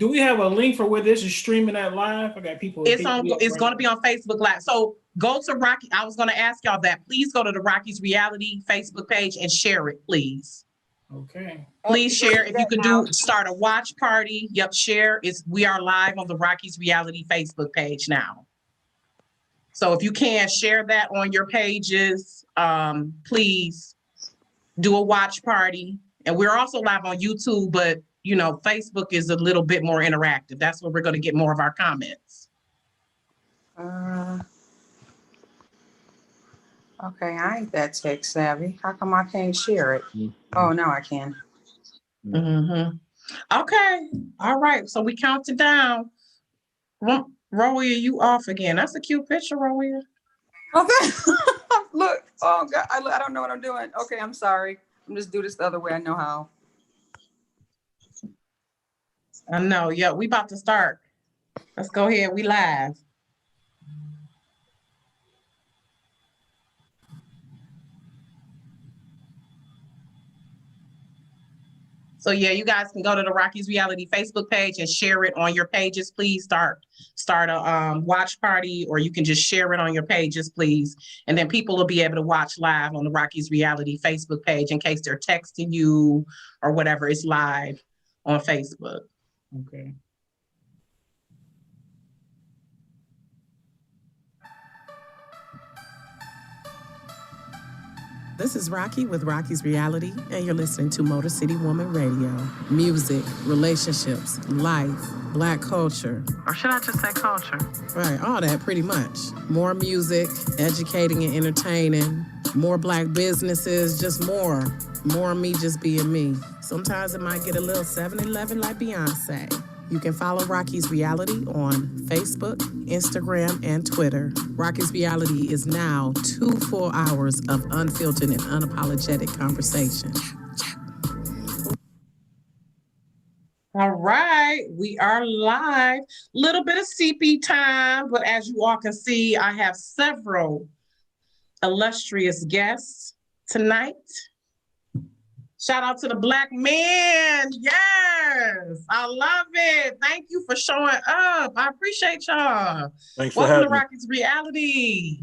Do we have a link for where this is streaming at live? I got people. It's going to be on Facebook Live. So go to Rocky. I was going to ask y'all that. Please go to the Rocky's Reality Facebook page and share it, please. Okay. Please share. If you could start a watch party. Yep, share. We are live on the Rocky's Reality Facebook page now. So if you can share that on your pages, please do a watch party. And we're also live on YouTube, but you know, Facebook is a little bit more interactive. That's where we're going to get more of our comments. Okay, I ain't that tech savvy. How come I can't share it? Oh, now I can. Mm-hmm. Okay. All right. So we counted down. Rowie, you off again? That's a cute picture, Rowie. Okay. Look. Oh, God. I don't know what I'm doing. Okay, I'm sorry. I'm just do this the other way. I know how. I know. Yeah, we about to start. Let's go ahead. We live. So yeah, you guys can go to the Rocky's Reality Facebook page and share it on your pages. Please start a watch party, or you can just share it on your pages, please. And then people will be able to watch live on the Rocky's Reality Facebook page in case they're texting you or whatever. It's live on Facebook. Okay. This is Rocky with Rocky's Reality, and you're listening to Motor City Woman Radio. Music, relationships, life, Black culture. Or should I just say culture? Right, all that pretty much. More music, educating and entertaining, more Black businesses, just more. More of me just being me. Sometimes it might get a little 7-Eleven like Beyonce. You can follow Rocky's Reality on Facebook, Instagram, and Twitter. Rocky's Reality is now 2 full hours of unfiltered and unapologetic conversation. All right, we are live. Little bit of CP time, but as you all can see, I have several illustrious guests tonight. Shout out to the Black men. Yes, I love it. Thank you for showing up. I appreciate y'all. Thanks for Welcome having to Rocky's Reality.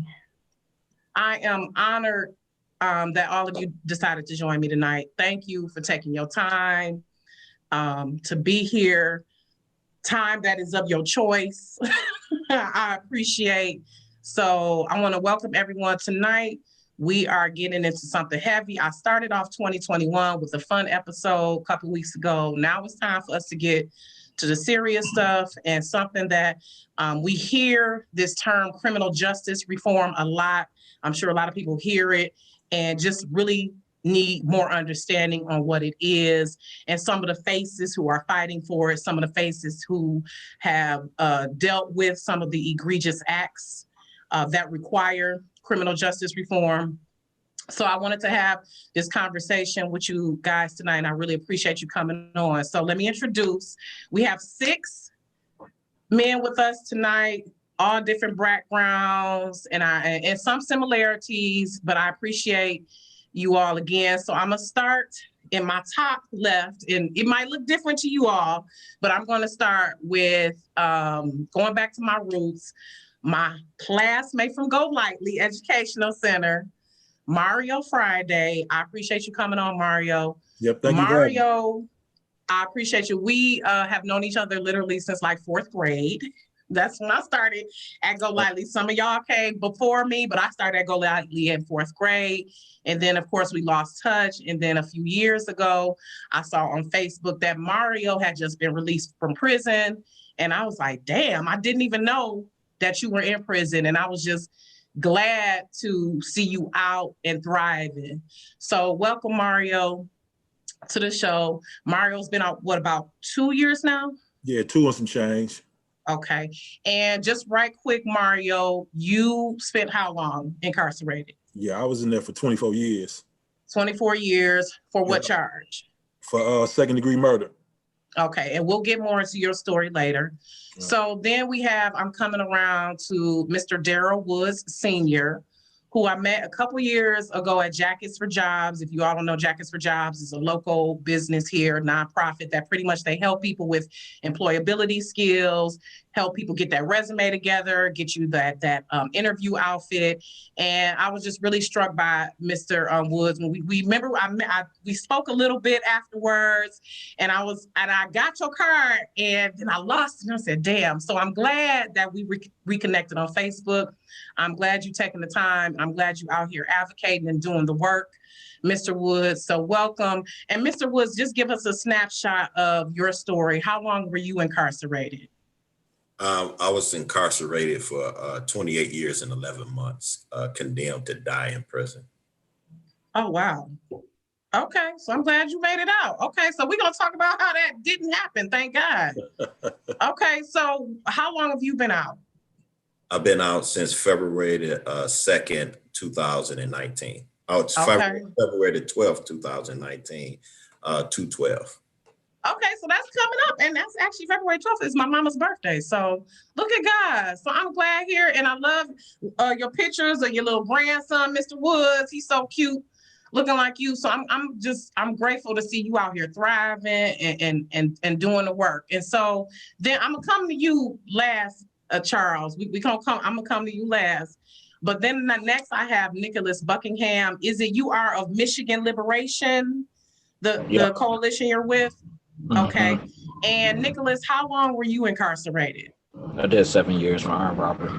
I am honored that all of you decided to join me tonight. Thank you for taking your time to be here. Time that is of your choice. I appreciate. So I want to welcome everyone tonight. We are getting into something heavy. I started off 2021 with a fun episode a couple weeks ago. Now it's time for us to get to the serious stuff, and something that we hear this term criminal justice reform a lot. I'm sure a lot of people hear it and just really need more understanding on what it is, and some of the faces who are fighting for it, some of the faces who have dealt with some of the egregious acts that require criminal justice reform. So I wanted to have this conversation with you guys tonight, and I really appreciate you coming on. So let me introduce, we have 6 men with us tonight, all different backgrounds and some similarities, but I appreciate you all again. So I'm gonna start in my top left, and it might look different to you all, but I'm gonna start with going back to my roots. My classmate from Go Lightly Educational Center, Mario Friday. I appreciate you coming on, Mario. Yep, thank Mario, you. I appreciate you. We have known each other literally since like 4th grade. That's when I started at Go Lightly. Some of y'all came before me, but I started at Go Lightly in 4th grade. And then, of course, we lost touch. And then a few years ago, I saw on Facebook that Mario had just been released from prison. And I was like, damn, I didn't even know that you were in prison. And I was just glad to see you out and thriving. So welcome, Mario, to the show. Mario's been out, what, about 2 years now? Yeah, 2 and some change. Okay. And just right quick, Mario, you spent how long incarcerated? Yeah, I was in there for 24 years. 24 years. For what charge? For 2nd-degree murder. Okay, and we'll get more into your story later. So then I'm coming around to Mr. Darryl Woods Sr., who I met a couple years ago at Jackets for Jobs. If you all don't know, Jackets for Jobs is a local business here, nonprofit that pretty much they help people with employability skills, help people get that resume together, get you that interview outfit. And I was just really struck by Mr. Woods. When we remember, we spoke a little bit afterwards, and I got your card, and then I lost it. And I said, "Damn!" So I'm glad that we reconnected on Facebook. I'm glad you taking the time. I'm glad you out here advocating and doing the work, Mr. Woods. So welcome. And Mr. Woods, just give us a snapshot of your story. How long were you incarcerated? I was incarcerated for 28 years and 11 months, condemned to die in prison. Oh, wow. Okay, so I'm glad you made it out. Okay, so we're going to talk about how that didn't happen. Thank God. Okay, so how long have you been out? I've been out since February the 2nd, 2019. Oh, it's Okay. February the 12th, 2019, 2/12. Okay, so that's coming up, and that's actually February 12th is my mama's birthday. So look at God. So I'm glad here, and I love your pictures of your little grandson, Mr. Woods. He's so cute, looking like you. So I'm grateful to see you out here thriving and doing the work. And so then I'm gonna come to you last, Charles. I'm gonna come to you last. But then next I have Nicholas Buckingham. Is it you are of Michigan Liberation, the coalition you're with? Okay. And Nicholas, how long were you incarcerated? I did 7 years for armed robbery.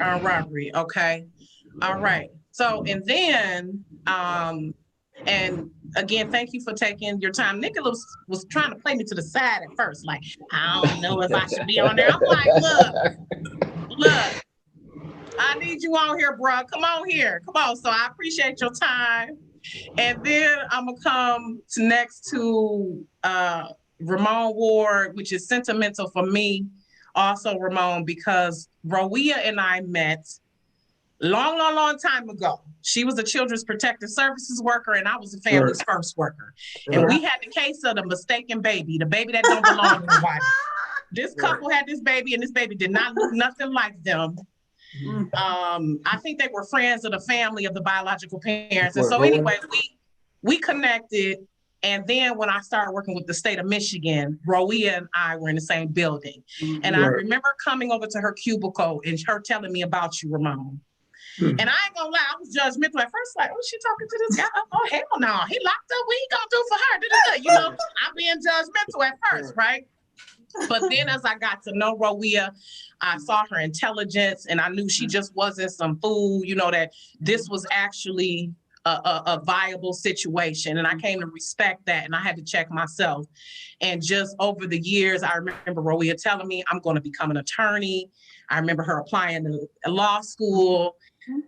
Armed robbery. Okay. All right. So, and then, and again, thank you for taking your time. Nicholas was trying to play me to the side at first, like, I don't know if I should be on there. I'm like, look, I need you on here, bro. Come on here. Come on. So I appreciate your time. And then I'm gonna come next to Ramon Ward, which is sentimental for me, also Ramon, because Roia and I met long time ago. She was a Children's Protective Services worker, and I was a Family's First worker. And we had the case of the mistaken baby, the baby that don't belong to nobody. This couple had this baby, and this baby did not look nothing like them. I think they were friends of the family of the biological parents. And so anyway, we connected. And then when I started working with the state of Michigan, Roia and I were in the same building. And I remember coming over to her cubicle and her telling me about you, Ramon. And I ain't gonna lie, I was judgmental at first, like, oh, she talking to this guy? Oh, hell no, he locked up, what he gonna do for her? You know, I'm being judgmental at first, right? But then as I got to know Roia, I saw her intelligence and I knew she just wasn't some fool, you know, that this was actually a viable situation. And I came to respect that, and I had to check myself. And just over the years, I remember Roia telling me, I'm going to become an attorney. I remember her applying to law school.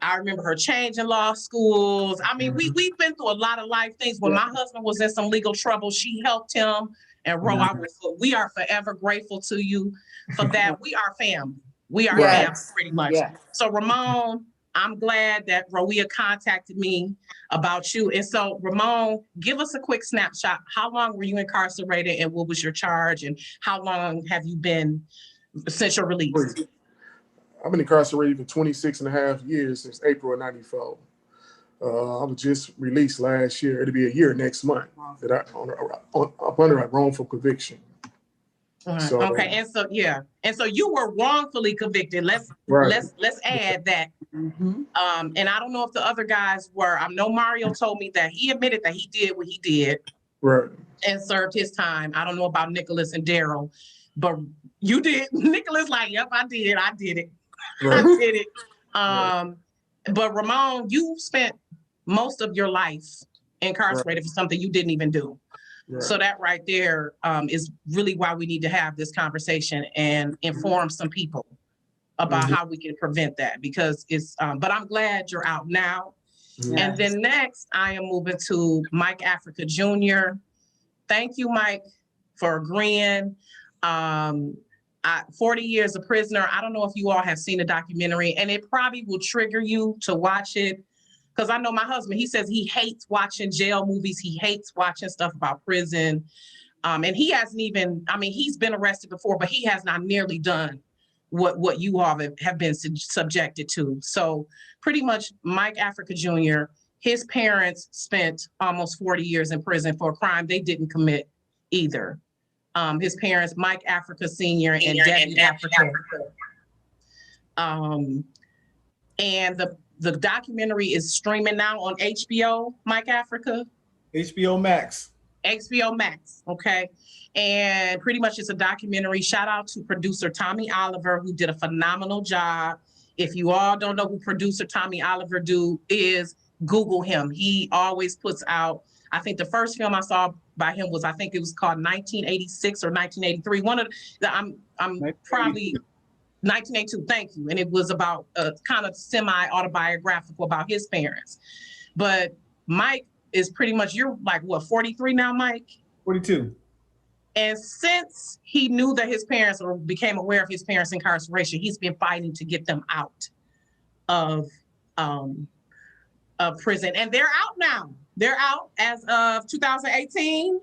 I remember her changing law schools. I mean, we've been through a lot of life things. When my husband was in some legal trouble, she helped him. And we are forever grateful to you for that. We are family. We are family, pretty much. Yeah. So Ramon, I'm glad that Roia contacted me about you. And so Ramon, give us a quick snapshot. How long were you incarcerated, and what was your charge, and how long have you been since your release? I've been incarcerated for 26 and a half years since April of 94. I was just released last year. It'll be a year next month that up under a wrongful conviction. So, okay, and so you were wrongfully convicted. Let's add that. And I don't know if the other guys were. I know Mario told me that he admitted that he did what he did, and served his time. I don't know about Nicholas and Darryl, but you did. Nicholas, like, yep, I did it. I did it. But Ramon, you spent most of your life incarcerated for something you didn't even do. So that right there is really why we need to have this conversation and inform some people about how we can prevent that, because it's, but I'm glad you're out now. And then next I am moving to Mike Africa Jr. Thank you, Mike, for agreeing. 40 years a prisoner. I don't know if you all have seen the documentary, and it probably will trigger you to watch it. Because I know my husband, he says he hates watching jail movies. He hates watching stuff about prison. And he hasn't even, I mean, he's been arrested before, but he has not nearly done what you all have been subjected to. So pretty much Mike Africa Jr., his parents spent almost 40 years in prison for a crime they didn't commit either. His parents, Mike Africa Sr. and Debbie Africa. And the documentary is streaming now on HBO, Mike Africa. HBO Max. HBO Max, okay? And pretty much it's a documentary. Shout out to producer Tommy Oliver, who did a phenomenal job. If you all don't know who producer Tommy Oliver is, Google him. He always puts out, I think the first film I saw by him was, I think it was called 1986 or 1983. One of the, I'm probably 1982, thank you. And it was about a kind of semi-autobiographical about his parents. But Mike is pretty much, you're like, what, 43 now, Mike? 42. And since he knew that his parents, or became aware of his parents' incarceration, he's been fighting to get them out of prison. And they're out now. They're out as of 2018.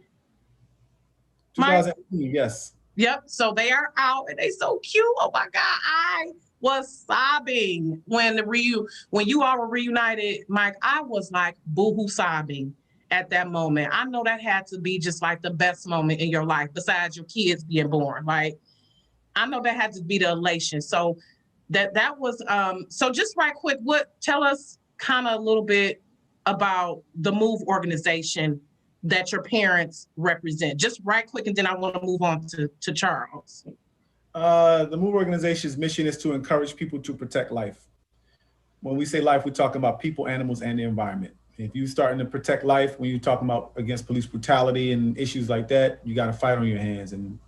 2018, yes. Yep. So they are out and they so cute. Oh my God. I was sobbing when you all were reunited, Mike. I was like boohoo sobbing at that moment. I know that had to be just like the best moment in your life, besides your kids being born. Like, I know that had to be the elation. So that was so just right quick, tell us kind of a little bit about the MOVE organization that your parents represent. Just right quick, and then I want to move on to Charles. The MOVE organization's mission is to encourage people to protect life. When we say life, we're talking about people, animals, and the environment. If you're starting to protect life, when you're talking about against police brutality and issues like that, you got a fight on your hands. And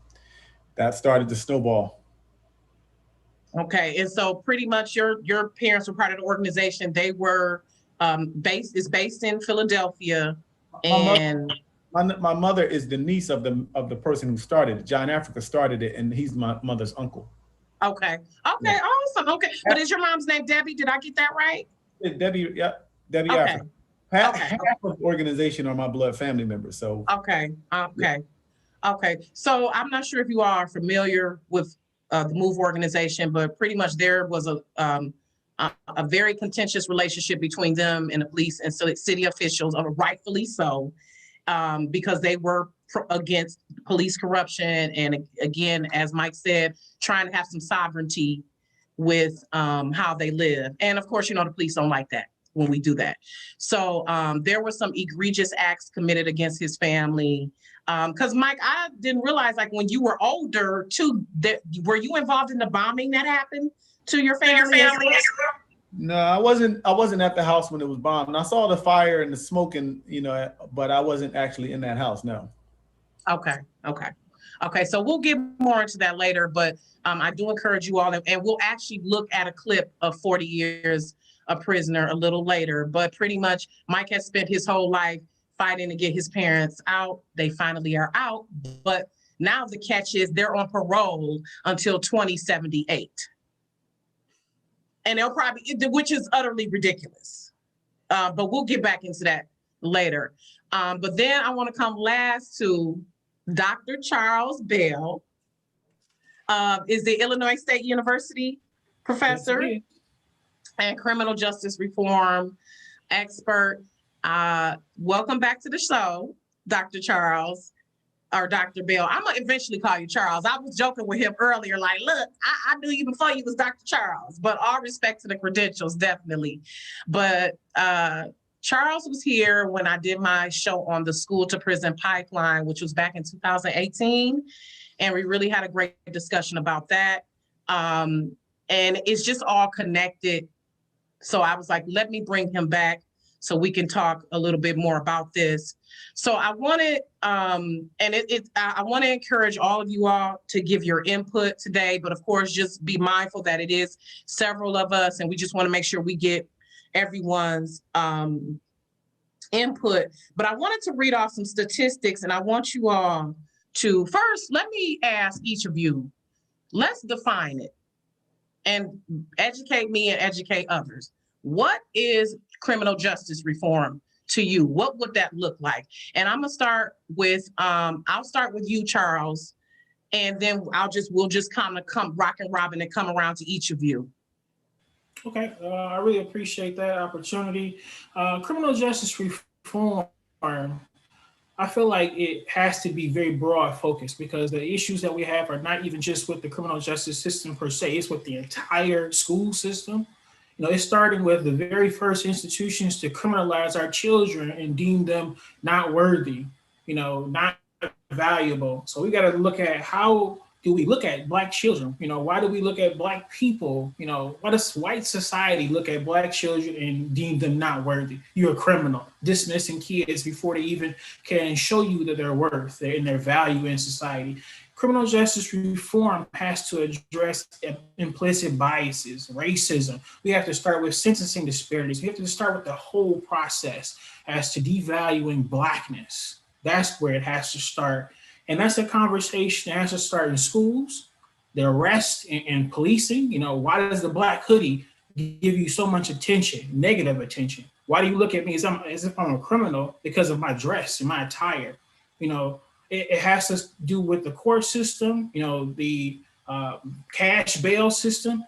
that started to snowball. Okay, and so pretty much your parents were part of the organization. They were based in Philadelphia. And my mother is the niece of the person who started it. John Africa started it, and he's my mother's uncle. Okay. Yeah. Awesome. Okay, but is your mom's name Debbie? Did I get that right? Debbie, yeah, Debbie Okay. Africa. Half of the organization are my blood family members. So okay. So I'm not sure if you all are familiar with the MOVE organization, but pretty much there was a very contentious relationship between them and the police and city officials, rightfully so, because they were against police corruption. And again, as Mike said, trying to have some sovereignty with how they live. And of course, the police don't like that when we do that. So there were some egregious acts committed against his family. Because Mike, I didn't realize, like, when you were older too, were you involved in the bombing that happened to your family? No, I wasn't at the house when it was bombed. I saw the fire and the smoke, and but I wasn't actually in that house. No. Okay. So we'll get more into that later, but I do encourage you all, and we'll actually look at a clip of 40 years a prisoner a little later. But pretty much, Mike has spent his whole life fighting to get his parents out. They finally are out, but now the catch is they're on parole until 2078. And they'll probably, which is utterly ridiculous. But we'll get back into that later. But then I want to come last to Dr. Charles Bell, is the Illinois State University professor and criminal justice reform expert. Welcome back to the show, Dr. Charles. Or Dr. Bell. I'm gonna eventually call you Charles. I was joking with him earlier, like, look, I knew you before you was Dr. Charles, but all respect to the credentials, definitely. But Charles was here when I did my show on the school to prison pipeline, which was back in 2018. And we really had a great discussion about that. And it's just all connected. So I was like, let me bring him back so we can talk a little bit more about this. So I wanted, I want to encourage all of you all to give your input today, but of course, just be mindful that it is several of us, and we just want to make sure we get everyone's input. But I wanted to read off some statistics, and I want you all to first, let me ask each of you, let's define it and educate me and educate others. What is criminal justice reform to you? What would that look like? And I'm gonna start with, I'll start with you, Charles. and then we'll just kind of come rock and robin and come around to each of you. Okay, I really appreciate that opportunity. Criminal justice reform, I feel like it has to be very broad focused because the issues that we have are not even just with the criminal justice system per se, it's with the entire school system. You know, it's starting with the very first institutions to criminalize our children and deem them not worthy, you know, not valuable. So we got to look at how do we look at Black children? You know, why do we look at Black people? You know, why does white society look at Black children and deem them not worthy? You're a criminal, dismissing kids before they even can show you that they're worth and their value in society. Criminal justice reform has to address implicit biases, racism. We have to start with sentencing disparities. We have to start with the whole process as to devaluing Blackness. That's where it has to start. And that's a conversation that has to start in schools, the arrest and policing. You know, why does the Black hoodie give you so much attention, negative attention? Why do you look at me as if I'm a criminal because of my dress and my attire? You know, it has to do with the court system, you know, the cash bail system.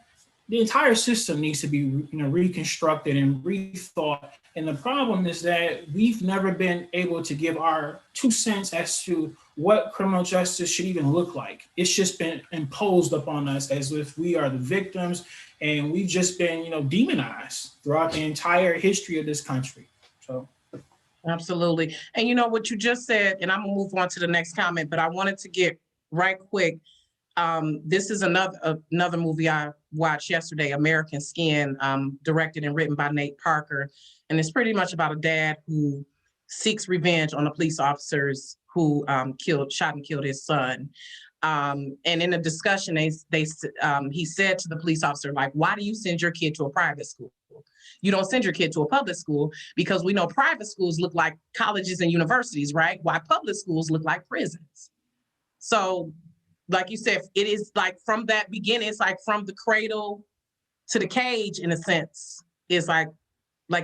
The entire system needs to be, you know, reconstructed and rethought. And the problem is that we've never been able to give our 2 cents as to what criminal justice should even look like. It's just been imposed upon us as if we are the victims, and we've just been, you know, demonized throughout the entire history of this country. So. Absolutely. And you know what you just said, and I'm gonna move on to the next comment, but I wanted to get right quick. This is another movie I watched yesterday, American Skin, directed and written by Nate Parker. And it's pretty much about a dad who seeks revenge on the police officers who shot and killed his son. And in a discussion, he said to the police officer, like, why do you send your kid to a private school? You don't send your kid to a public school because we know private schools look like colleges and universities, right? Why public schools look like prisons. So, like you said, it is like from that beginning, it's like from the cradle to the cage, in a sense. It's like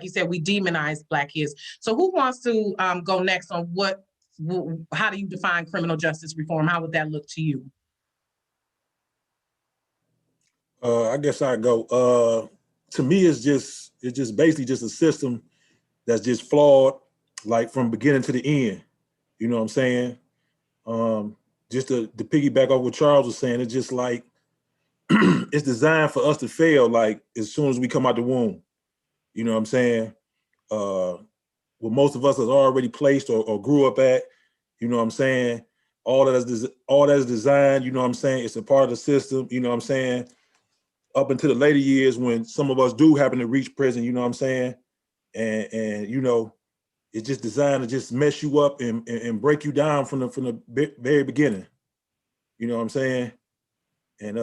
you said, we demonize Black kids. So who wants to go next on how do you define criminal justice reform? How would that look to you? I guess I go. To me, it's just basically just a system that's just flawed, like from beginning to the end. You know what I'm saying? Just to piggyback off what Charles was saying, it's just like it's designed for us to fail, like as soon as we come out the womb. You know what I'm saying? What most of us has already placed or grew up at. You know what I'm saying? All that is designed. You know what I'm saying? It's a part of the system. You know what I'm saying? Up until the later years when some of us do happen to reach prison. You know what I'm saying? And you know, it's just designed to just mess you up and break you down from the very beginning. You know what I'm saying? And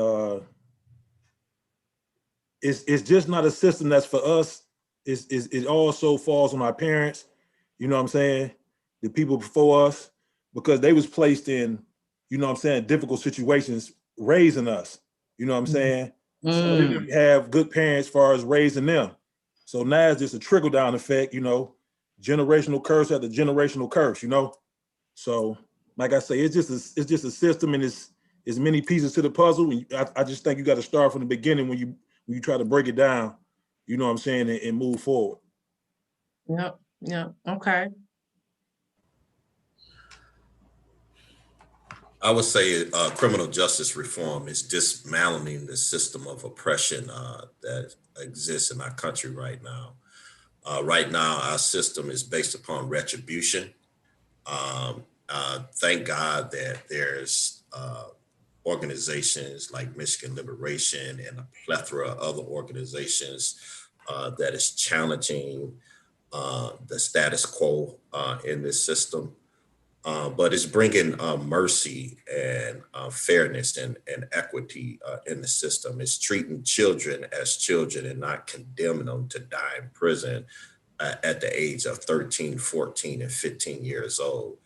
it's just not a system that's for us. It also falls on our parents. You know what I'm saying? The people before us, because they was placed in, you know what I'm saying, difficult situations raising us. You know what I'm saying? So they didn't have good parents as far as raising them. So now it's just a trickle down effect, you know, generational curse after generational curse, you know? So like I say, it's just a system, and it's many pieces to the puzzle. And I just think you got to start from the beginning when you try to break it down, you know what I'm saying, and move forward. Yeah. Okay. I would say criminal justice reform is dismantling the system of oppression that exists in our country right now. Right now, our system is based upon retribution. Thank God that there's organizations like Michigan Liberation and a plethora of other organizations that is challenging the status quo in this system. But it's bringing mercy and fairness and equity in the system. It's treating children as children and not condemning them to die in prison at the age of 13, 14, and 15 years old.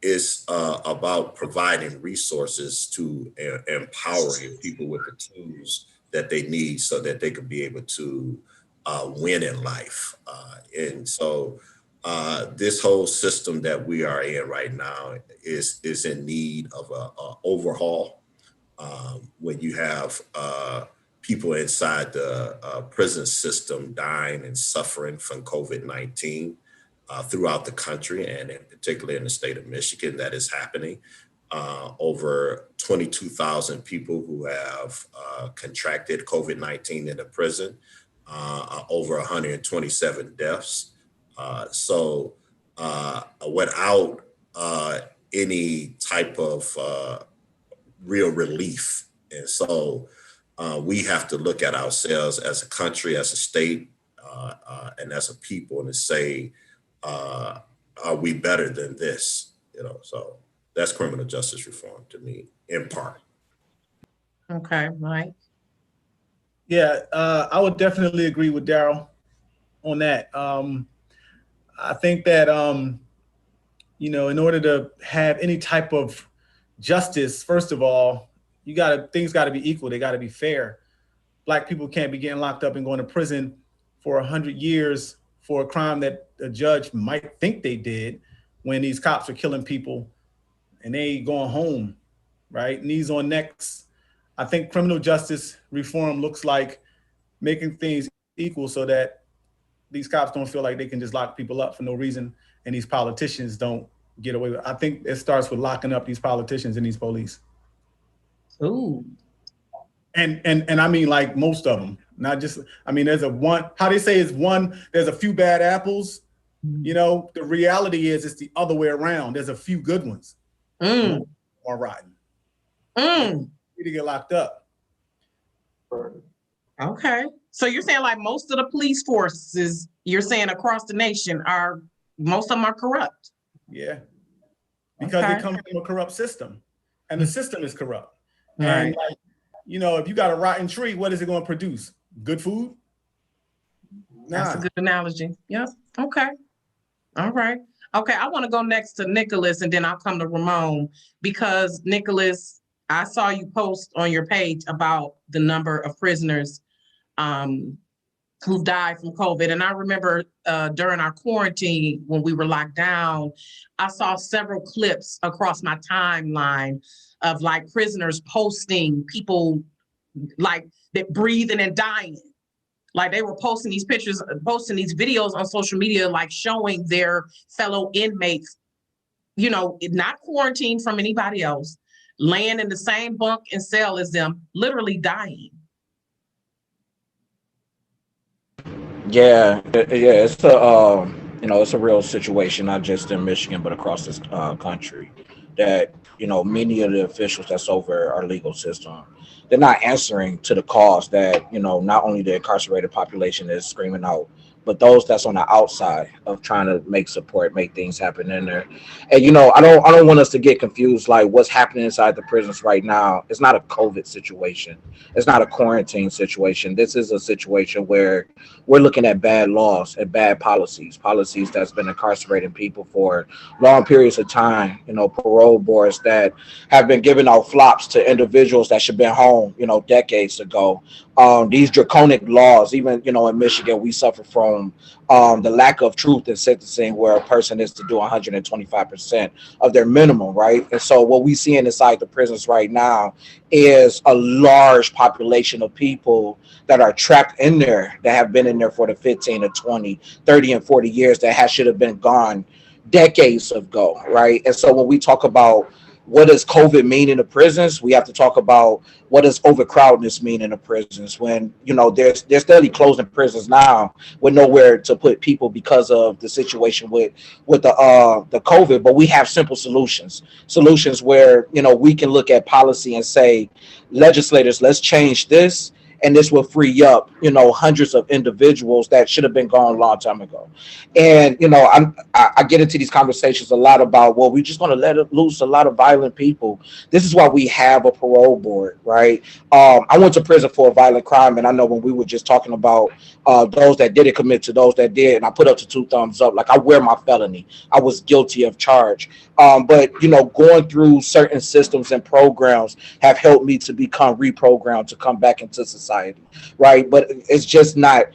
It's about providing resources to empowering people with the tools that they need so that they can be able to win in life. And so this whole system that we are in right now is in need of a overhaul. When you have people inside the prison system dying and suffering from COVID-19 throughout the country, and in particular in the state of Michigan, that is happening. Over 22,000 people who have contracted COVID-19 in the prison, over 127 deaths. So without any type of real relief. And so we have to look at ourselves as a country, as a state, and as a people, and to say, are we better than this? So that's criminal justice reform to me, in part. Okay, Mike. Yeah, I would definitely agree with Darryl on that. I think that, in order to have any type of justice, first of all, things got to be equal. They got to be fair. Black people can't be getting locked up and going to prison for 100 years for a crime that a judge might think they did, when these cops are killing people and they going home, right? Knees on necks. I think criminal justice reform looks like making things equal so that these cops don't feel like they can just lock people up for no reason, and these politicians don't get away with it. I think it starts with locking up these politicians and these police. Ooh. And I mean, like, most of them, not just, there's there's a few bad apples. The reality is it's the other way around. There's a few good ones. More rotten. Need to get locked up. Okay. So you're saying like most of the police forces, you're saying across the nation, most of them are corrupt? Yeah. Because they come from a corrupt system, and the system is corrupt. Right. And if you got a rotten tree, what is it going to produce? Good food? Nah. That's a good analogy. Yep. Okay. All right. Okay. I want to go next to Nicholas, and then I'll come to Ramon, because Nicholas, I saw you post on your page about the number of prisoners who died from COVID. And I remember during our quarantine, when we were locked down, I saw several clips across my timeline of like prisoners posting people like that breathing and dying. Like they were posting these pictures, posting these videos on social media, like showing their fellow inmates, not quarantined from anybody else, laying in the same bunk and cell as them, literally dying. Yeah, it's a real situation, not just in Michigan, but across this country, that, many of the officials that's over our legal system, they're not answering to the cause that, not only the incarcerated population is screaming out, but those that's on the outside of trying to make things happen in there. And, I don't want us to get confused, like what's happening inside the prisons right now. It's not a COVID situation. It's not a quarantine situation. This is a situation where we're looking at bad laws and bad policies that's been incarcerating people for long periods of time, parole boards that have been giving out flops to individuals that should have been home, decades ago. These draconic laws, even, in Michigan, we suffer from the lack of truth in sentencing, where a person is to do 125% of their minimum, right? And so what we see inside the prisons right now is a large population of people that are trapped in there, that have been in there for the 15 to 20, 30 and 40 years, that should have been gone decades ago, right? And so when we talk about what does COVID mean in the prisons, we have to talk about what does overcrowdedness mean in the prisons, when they're steadily closing prisons now with nowhere to put people because of the situation with the COVID. But we have simple solutions where we can look at policy and say, legislators, let's change this, and this will free up hundreds of individuals that should have been gone a long time ago. And I get into these conversations a lot about, well, we're just going to let loose a lot of violent people. This is why we have a parole board, right? I went to prison for a violent crime, and I know when we were just talking about those that didn't commit to those that did, and I put up to 2 thumbs up. Like, I wear my felony. I was guilty of charge. But going through certain systems and programs have helped me to become reprogrammed to come back into society, right? But it's just not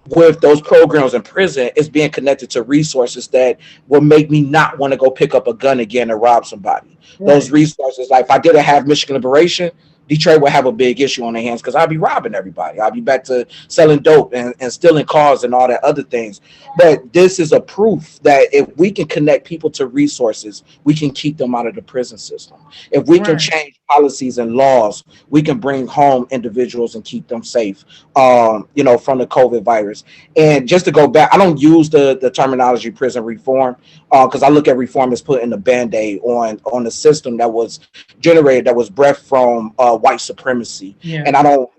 with those programs in prison is being connected to resources that will make me not want to go pick up a gun again and rob somebody. Those Right. resources, like if I didn't have Michigan Liberation, Detroit would have a big issue on their hands because I'd be robbing everybody. I'd be back to selling dope and stealing cars and all that other things. But this is a proof that if we can connect people to resources, we can keep them out of the prison system. If we can Right. change policies and laws, we can bring home individuals and keep them safe, from the COVID virus. And just to go back, I don't use the terminology prison reform because I look at reform as putting a band-aid on the system that was generated, that was bred from white supremacy. Yeah. And I don't,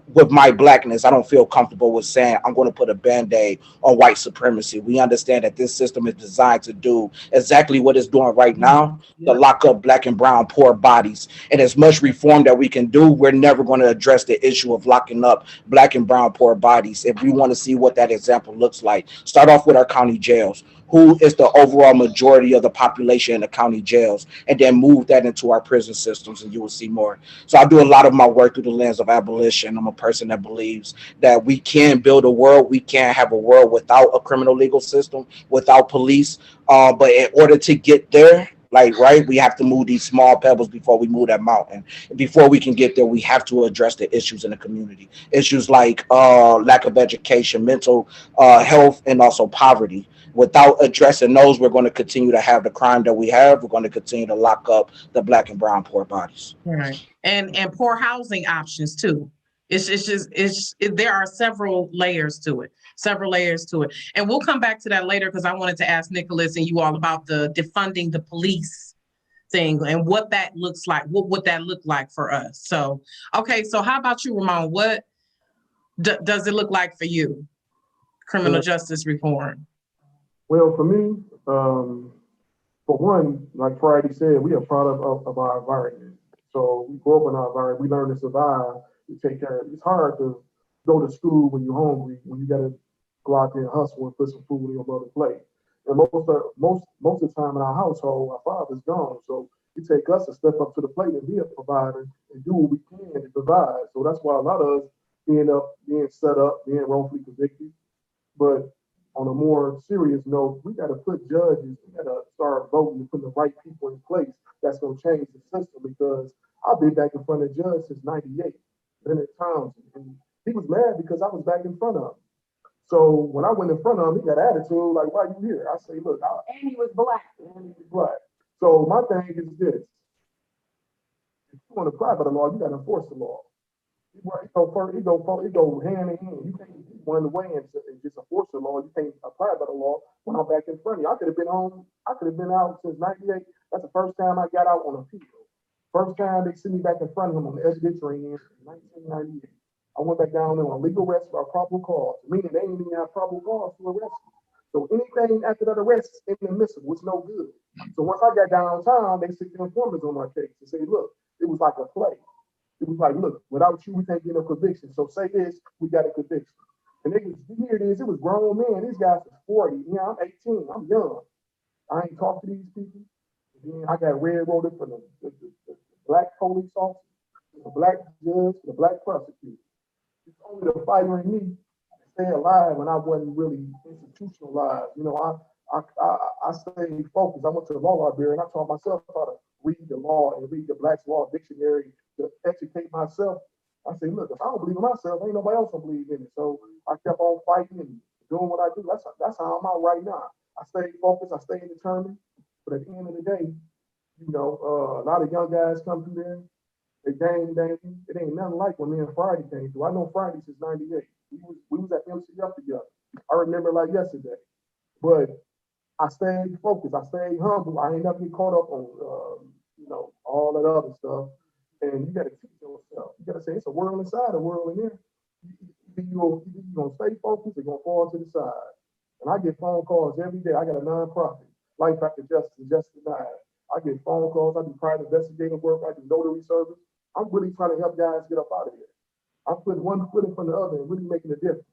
with my blackness, I don't feel comfortable with saying I'm going to put a band-aid on white supremacy. We understand that this system is designed to do exactly what it's doing right now, to lock up black and brown poor bodies. And as much reform that we can do, we're never going to address the issue of locking up black and brown poor bodies. If we want to see what that example looks like, start off with our county jails. Who is the overall majority of the population in the county jails, and then move that into our prison systems, and you will see more. So I do a lot of my work through the lens of abolition. I'm a person that believes that we can build a world. We can't have a world without a criminal legal system, without police. But in order to get there, we have to move these small pebbles before we move that mountain. And before we can get there, we have to address the issues in the community. Issues like lack of education, mental health, and also poverty. Without addressing those, we're going to continue to have the crime that we have. We're going to continue to lock up the black and brown poor bodies. Right. And poor housing options too. There are several layers to it. And we'll come back to that later because I wanted to ask Nicholas and you all about the defunding the police thing and what that looks like. What would that look like for us? So, okay. So how about you, Ramon? What does it look like for you? Criminal justice reform. Well, for me, for one, like Friday said, we are product of our environment. So we grow up in our environment. We learn to survive. We take care of it. It's hard to go to school when you're hungry, when you got to go out there and hustle and put some food in your mother's plate. And most of the time in our household, our father's gone. So it takes us to step up to the plate and be a provider and do what we can to provide. So that's why a lot of us end up being set up, being wrongfully convicted. But on a more serious note, we got to put judges, we got to start voting to put the right people in place that's going to change the system because I've been back in front of the judge since 98, Bennett Townsend, and he was mad because I was back in front of him. So when I went in front of him, he got attitude like, why you here? I say, look, and he was black. And he was black. So my thing is this. If you want to apply by the law, you got to enforce the law. It go hand in hand. You can't run away and just enforce the law. You can't apply by the law when I'm back in front of you. I could have been home. I could have been out since 98. That's the first time I got out on appeal. First time they see me back in front of him on the evidentiary in 1998. I went back down there on legal arrest for a probable cause, meaning they didn't even have probable cause to arrest me. So anything after that arrest is inadmissible. It's no good. So once I got downtown, they stick the informers on my case and say, look, it was like a play. It was like, look, without you, we can't get no conviction. So say this, we got a conviction. And here it is, it was grown men. These guys was 40. I'm 18. I'm young. I ain't talked to these people. And then I got railroaded from the black police officer, the black judge, the black prosecutor. It's only the fighter in me to stay alive when I wasn't really institutionalized. I stayed focused. I went to the law library and I taught myself how to read the law and read the Black's Law Dictionary to educate myself. I say, look, if I don't believe in myself, ain't nobody else gonna believe in it. So I kept on fighting and doing what I do. That's how I'm out right now. I stayed focused, I stayed determined. But at the end of the day, a lot of young guys come through there, they gang banging. It ain't nothing like when me and Friday came through. I know Friday since 98. We was at MCF together. I remember like yesterday. But I stayed focused. I stayed humble. I ain't never get caught up on, all that other stuff. And you got to teach yourself. You got to say it's a world inside, a world in here. You're going to stay focused or you're going to fall to the side. And I get phone calls every day. I got a nonprofit, Life After Justice, Justice Denied. I get phone calls. I do private investigative work. I do notary service. I'm really trying to help guys get up out of here. I'm putting one foot in front of the other and really making a difference.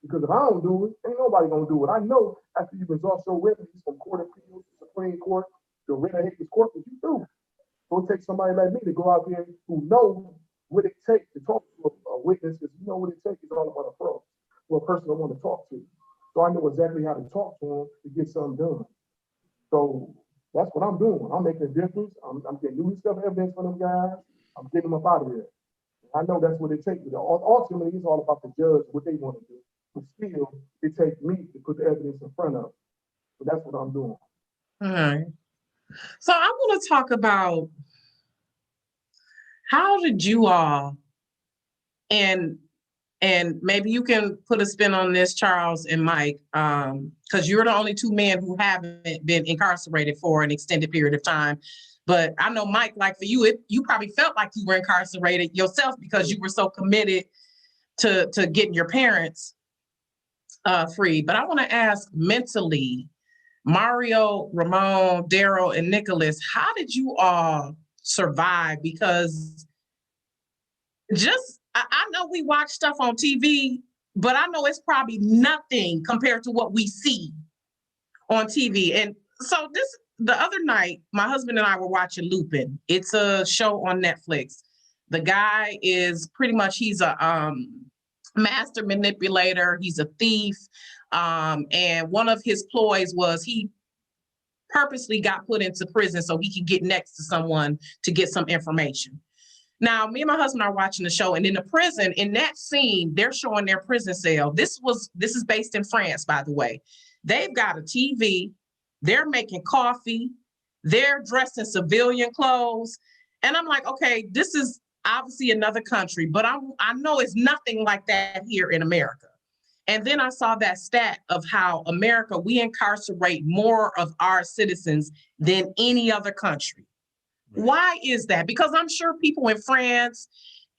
Because if I don't do it, ain't nobody gonna do it. I know after you've exhausted your remedies from Court of Appeals, Supreme Court, to writ of habeas corpus, you do. So it takes somebody like me to go out there who knows what it takes to talk to a witness, because you know what it takes is all about approach. for a person I want to talk to. So I know exactly how to talk to them to get something done. So that's what I'm doing. I'm making a difference. I'm getting new stuff evidence from them guys. I'm getting them up out of there. I know that's what it takes. Ultimately, it's all about the judge, what they want to do. But still, it takes me to put the evidence in front of them. So that's what I'm doing. All right. So I want to talk about how did you all, and maybe you can put a spin on this, Charles and Mike, because you're the only two men who haven't been incarcerated for an extended period of time. But I know, Mike, like for you, you probably felt like you were incarcerated yourself because you were so committed to getting your parents free. But I want to ask mentally, Mario, Ramon, Darryl, and Nicholas, how did you all survive? Because I know we watch stuff on TV, but I know it's probably nothing compared to what we see on TV. And so the other night, my husband and I were watching Lupin. It's a show on Netflix. The guy is pretty much, he's a master manipulator. He's a thief. And one of his ploys was he purposely got put into prison so he could get next to someone to get some information. Now, me and my husband are watching the show, and in the prison, in that scene, they're showing their prison cell. This is based in France, by the way. They've got a TV, they're making coffee, they're dressed in civilian clothes. And I'm like, okay, this is obviously another country, but I know it's nothing like that here in America. And then I saw that stat of how America, we incarcerate more of our citizens than any other country. Why is that? Because I'm sure people in France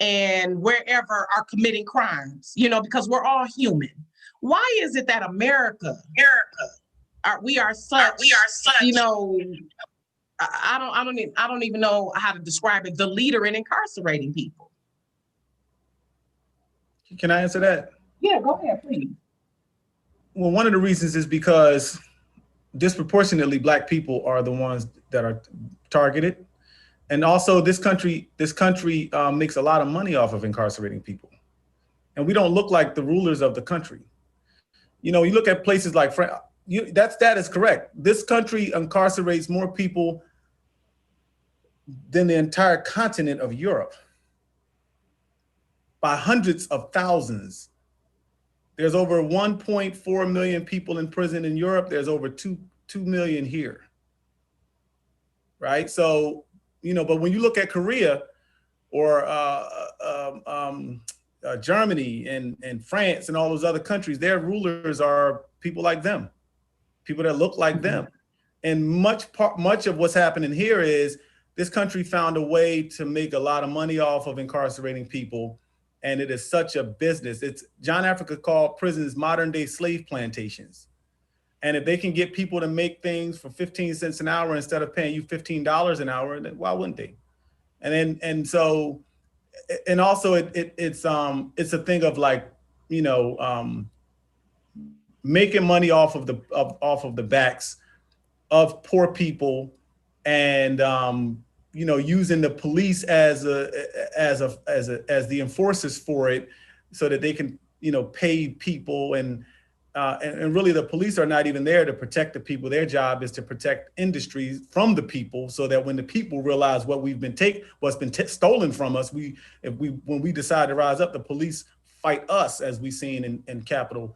and wherever are committing crimes, because we're all human. Why is it that America, we are such, I don't even know how to describe it, the leader in incarcerating people? Can I answer that? Yeah, go ahead, please. Well, one of the reasons is because disproportionately Black people are the ones that are targeted. And also this country makes a lot of money off of incarcerating people. And we don't look like the rulers of the country. You look at places like France, that stat is correct. This country incarcerates more people than the entire continent of Europe by hundreds of thousands. There's over 1.4 million people in prison in Europe. There's over 2 million here, right? So, but when you look at Korea or Germany and France and all those other countries, their rulers are people like them, people that look like them. And much of what's happening here is this country found a way to make a lot of money off of incarcerating people. And it is such a business. John Africa called prisons modern day slave plantations. And if they can get people to make things for 15 cents an hour instead of paying you $15 an hour, then why wouldn't they? And so also it's a thing of like, making money off of the backs of poor people, and using the police as the enforcers for it, so that they can pay people, and really the police are not even there to protect the people. Their job is to protect industries from the people, so that when the people realize what's been stolen from us, when we decide to rise up, the police fight us, as we've seen in the Capitol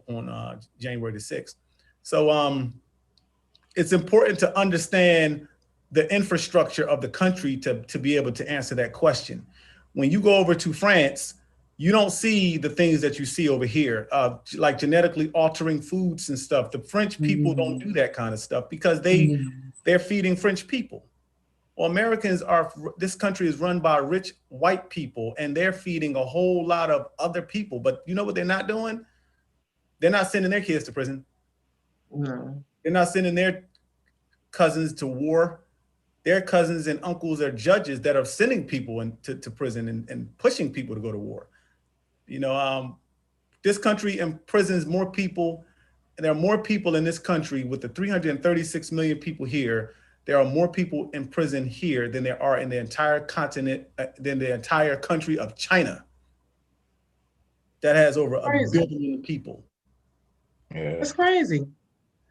on January the 6th. So it's important to understand the infrastructure of the country to be able to answer that question. When you go over to France, you don't see the things that you see over here, like genetically altering foods and stuff. The French people don't do that kind of stuff because they're feeding French people. Well, this country is run by rich white people, and they're feeding a whole lot of other people. But you know what they're not doing? They're not sending their kids to prison. No. They're not sending their cousins to war. Their cousins and uncles are judges that are sending people to prison and pushing people to go to war. This country imprisons more people. There are more people in this country with the 336 million people here. There are more people in prison here than there are in the entire continent, than the entire country of China. that has over a Crazy. billion people. Yeah. That's crazy.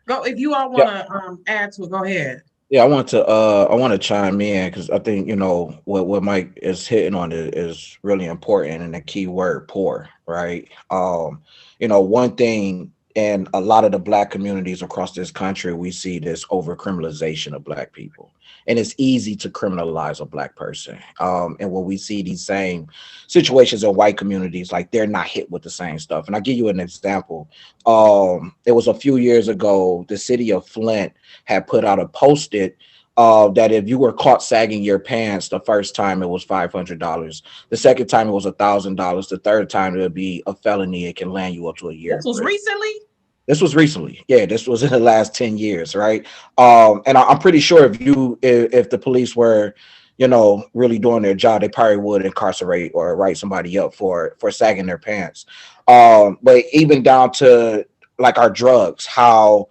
Go if you all want to add to it. Go ahead. Yeah, I want to chime in because I think, you know, what Mike is hitting on is really important, and the key word poor, right? You know, one thing in a lot of the black communities across this country, we see this over criminalization of black people. And it's easy to criminalize a black person. And when we see these same situations in white communities, like they're not hit with the same stuff. And I'll give you an example. It was a few years ago, the city of Flint had put out a post-it that if you were caught sagging your pants the first time, it was $500. The second time, it was $1,000. The third time, it would be a felony. It can land you up to a year. This was recently? This was recently. Yeah, this was in the last 10 years, right? And I'm pretty sure if the police were, you know, really doing their job, they probably would incarcerate or write somebody up for sagging their pants. But even down to like our drugs, how,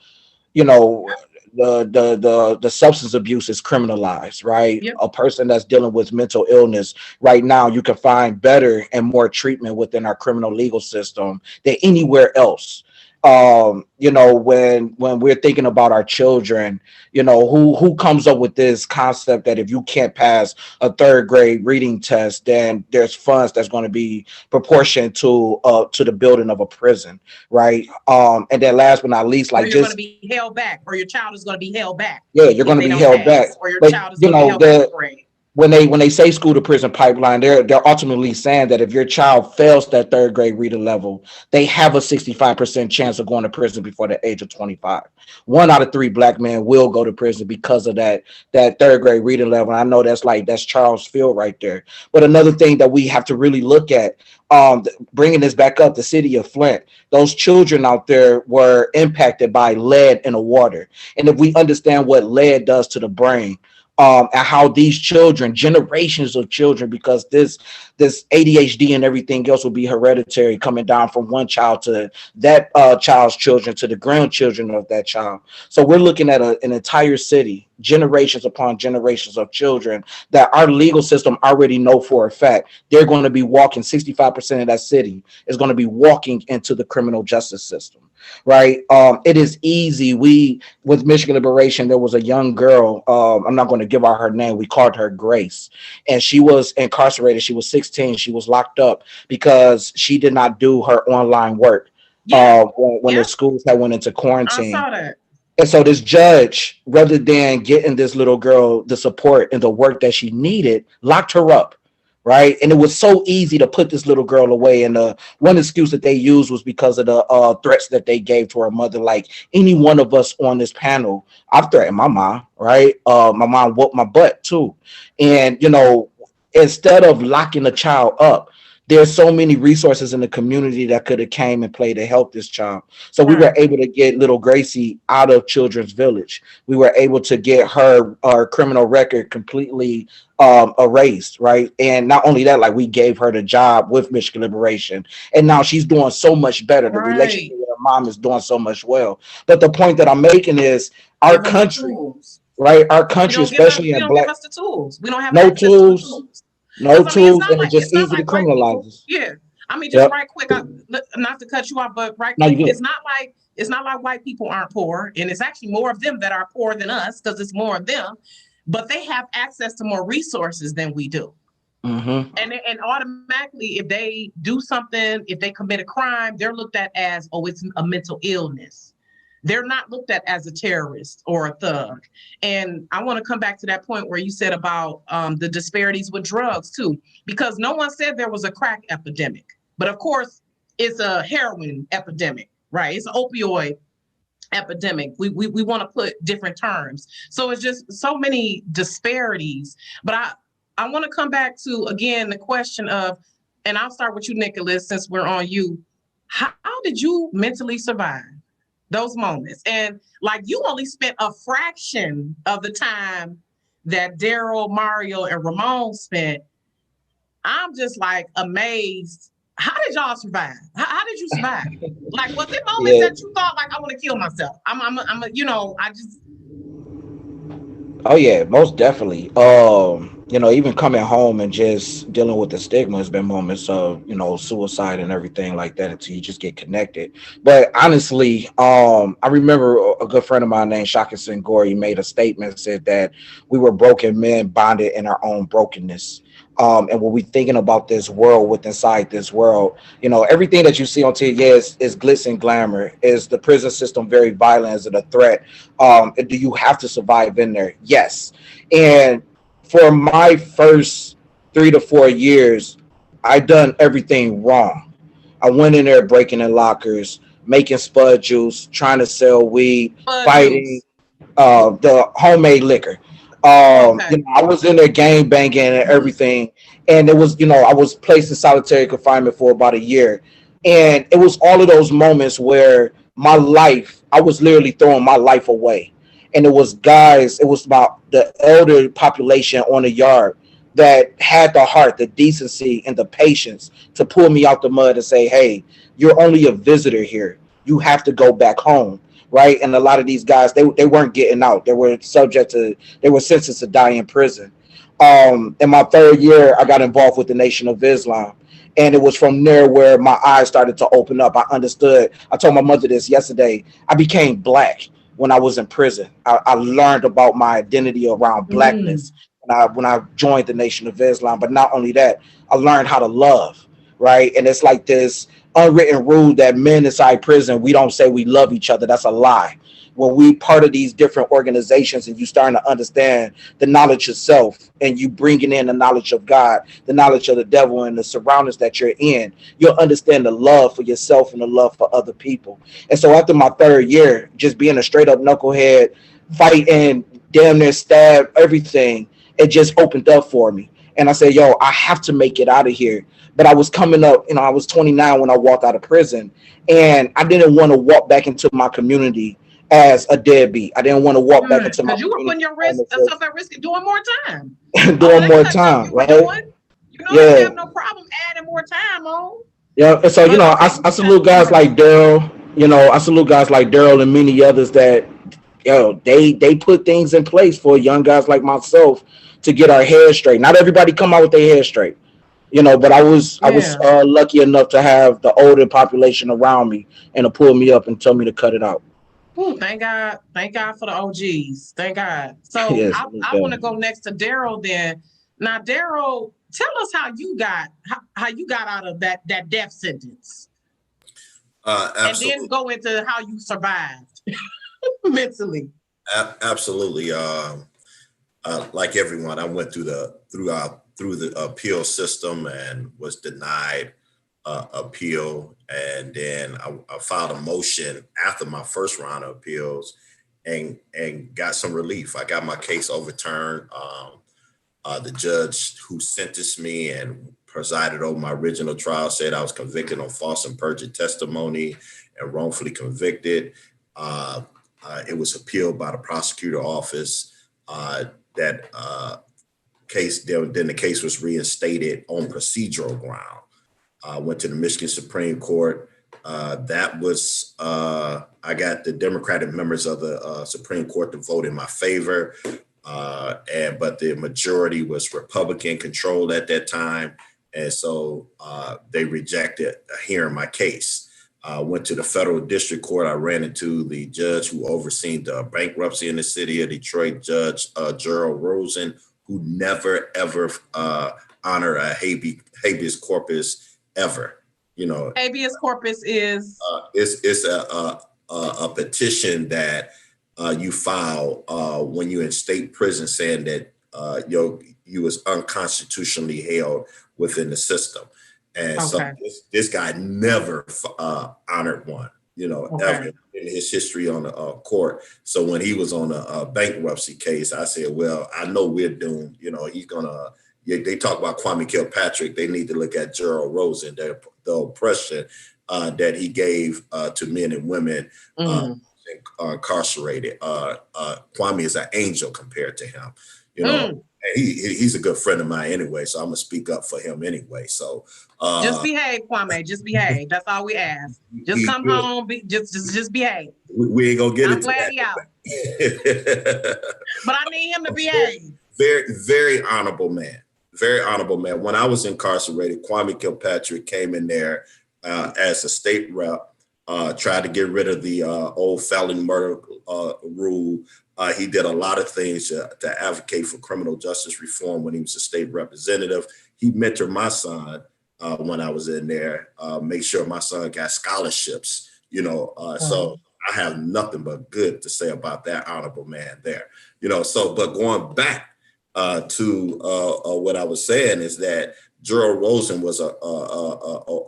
you know, the substance abuse is criminalized, right? Yep. A person that's dealing with mental illness right now, you can find better and more treatment within our criminal legal system than anywhere else. You know, when we're thinking about our children, you know, who comes up with this concept that if you can't pass a third grade reading test, then there's funds that's going to be proportioned to the building of a prison, right? And then last but not least, like, or you're going to be held back, or your child is going to be held back. Yeah, you're going to be held back, or your but child is you going to be know held back. Grade. when they say school to prison pipeline, they're ultimately saying that if your child fails that third grade reading level, they have a 65% chance of going to prison before the age of 25. 1 out of 3 black men will go to prison because of that third grade reading level. I know that's Charles Field right there. But another thing that we have to really look at, bringing this back up, the city of Flint, those children out there were impacted by lead in the water. And if we understand what lead does to the brain, and how these children, generations of children, because this ADHD and everything else will be hereditary, coming down from one child to that child's children to the grandchildren of that child. So we're looking at an entire city, generations upon generations of children that our legal system already know for a fact they're going to be walking. 65% of that city is going to be walking into the criminal justice system. Right. It is easy. With Michigan Liberation, there was a young girl. I'm not going to give out her name. We called her Grace, and she was incarcerated. She was 16. She was locked up because she did not do her online work. Yeah. When the schools had went into quarantine. I saw that. And so this judge, rather than getting this little girl the support and the work that she needed, locked her up. Right. And it was so easy to put this little girl away. And one excuse that they used was because of the threats that they gave to her mother. Like any one of us on this panel, I've threatened my mom. Right. My mom whooped my butt, too. And, you know, instead of locking the child up, there's so many resources in the community that could have came and played to help this child. So we were able to get little Gracie out of Children's Village. We were able to get her criminal record completely erased, right? And not only that, like we gave her the job with Michigan Liberation, and now she's doing so much better. The relationship with her mom is doing so much well. But the point that I'm making is our country, right? Our country, especially in black, give us the tools. We don't have no tools. No tools, and it's just easy to criminalize us. Yeah, I mean, just right quick, not to cut you off, but right quick, it's not like white people aren't poor, and it's actually more of them that are poor than us because it's more of them, but they have access to more resources than we do. Mm-hmm. And automatically, if they do something, if they commit a crime, they're looked at as, oh, it's a mental illness. They're not looked at as a terrorist or a thug. And I want to come back to that point where you said about the disparities with drugs too, because no one said there was a crack epidemic, but of course it's a heroin epidemic, right? It's an opioid epidemic. We want to put different terms. So it's just so many disparities. But I want to come back to, again, the question of, and I'll start with you, Nicholas, since we're on you. How did you mentally survive those moments? And like, you only spent a fraction of the time that Darryl, Mario, and Ramon spent. I'm just like amazed. How did y'all survive? How did you survive? Like, was it moments that you thought like, I want to kill myself? Oh yeah, most definitely. even coming home and just dealing with the stigma has been moments of, suicide and everything like that until you just get connected. But honestly, I remember a good friend of mine named Shaka Sengori made a statement, said that we were broken men bonded in our own brokenness. And when we thinking about this world with inside this world, everything that you see on TV, is glitz and glamour. Is the prison system very violent? Is it a threat? Do you have to survive in there? Yes. And for my first 3 to 4 years, I done everything wrong. I went in there breaking in lockers, making spud juice, trying to sell weed, Bud fighting juice. the homemade liquor. Okay. I was in there gang banging and everything, and it was, I was placed in solitary confinement for about a year, and it was all of those moments where my life, I was literally throwing my life away, and it was guys, it was about the elder population on the yard that had the heart, the decency, and the patience to pull me out the mud and say, "Hey, you're only a visitor here. You have to go back home." Right. And a lot of these guys, they weren't getting out. They were sentenced to die in prison. In my third year, I got involved with the Nation of Islam. And it was from there where my eyes started to open up. I understood. I told my mother this yesterday. I became black when I was in prison. I learned about my identity around Mm. blackness when I joined the Nation of Islam. But not only that, I learned how to love. Right. And it's like this unwritten rule that men inside prison, we don't say we love each other. That's a lie. When we part of these different organizations and you starting to understand the knowledge of self and you bringing in the knowledge of God, the knowledge of the devil and the surroundings that you're in, you'll understand the love for yourself and the love for other people. And so after my third year, just being a straight up knucklehead, fighting, damn near stab, everything, it just opened up for me. And I said, yo, I have to make it out of here. But I was coming up, I was 29 when I walked out of prison, and I didn't want to walk back into my community as a deadbeat. I didn't want to walk back into my Because you were putting community yourself at risk of doing more time. All of doing that more good stuff time, you were right? doing, they didn't Yeah, have no problem adding more time on. yeah. And so, But okay, I you got salute some guys more. like Darryl. I salute guys like Darryl and many others that, they put things in place for young guys like myself to get our heads straight. Not everybody come out with their head straight. But I was Yeah. lucky enough to have the older population around me and to pull me up and tell me to cut it out. Ooh, thank God. Thank God for the OGs. Thank God. So Yes, I want to go next to Darryl then. Now, Darryl, tell us how you got out of that death sentence. And then Absolutely. go into how you survived mentally. Absolutely. Like everyone, I went through the appeal system and was denied appeal, and then I filed a motion after my first round of appeals, and got some relief. I got my case overturned. The judge who sentenced me and presided over my original trial said I was convicted on false and perjured testimony and wrongfully convicted. Uh, it was appealed by the prosecutor office. That case, then the case was reinstated on procedural ground. Went to the Michigan Supreme Court. That was, I got the Democratic members of the Supreme Court to vote in my favor. But the majority was Republican controlled at that time. And so they rejected hearing my case. Went to the federal district court. I ran into the judge who overseen the bankruptcy in the city of Detroit, Judge Darryl Rosen, who never, ever honored a habeas corpus ever. Habeas corpus is It's a petition that you file when you're in state prison, saying that you was unconstitutionally held within the system. And so okay. this guy never honored one, Okay. ever in his history on the court. So when he was on a bankruptcy case, I said, well, I know we're doomed. He's gonna. They talk about Kwame Kilpatrick. They need to look at Darryl Rosen, the oppression that he gave to men and women incarcerated. Kwame is an angel compared to him. And he's a good friend of mine anyway, so I'm gonna speak up for him anyway. So just behave, Kwame. Just behave. That's all we ask. Just come home. Just behave. We ain't gonna get I'm into glad that. he out. But I need him to behave. very, very honorable man. Very honorable man. When I was incarcerated, Kwame Kilpatrick came in there as a state rep, tried to get rid of the old felon murder rule. He did a lot of things to advocate for criminal justice reform when he was a state representative. He mentored my son when I was in there, make sure my son got scholarships, so I have nothing but good to say about that honorable man there, but going back to what I was saying is that Darryl Rosen was a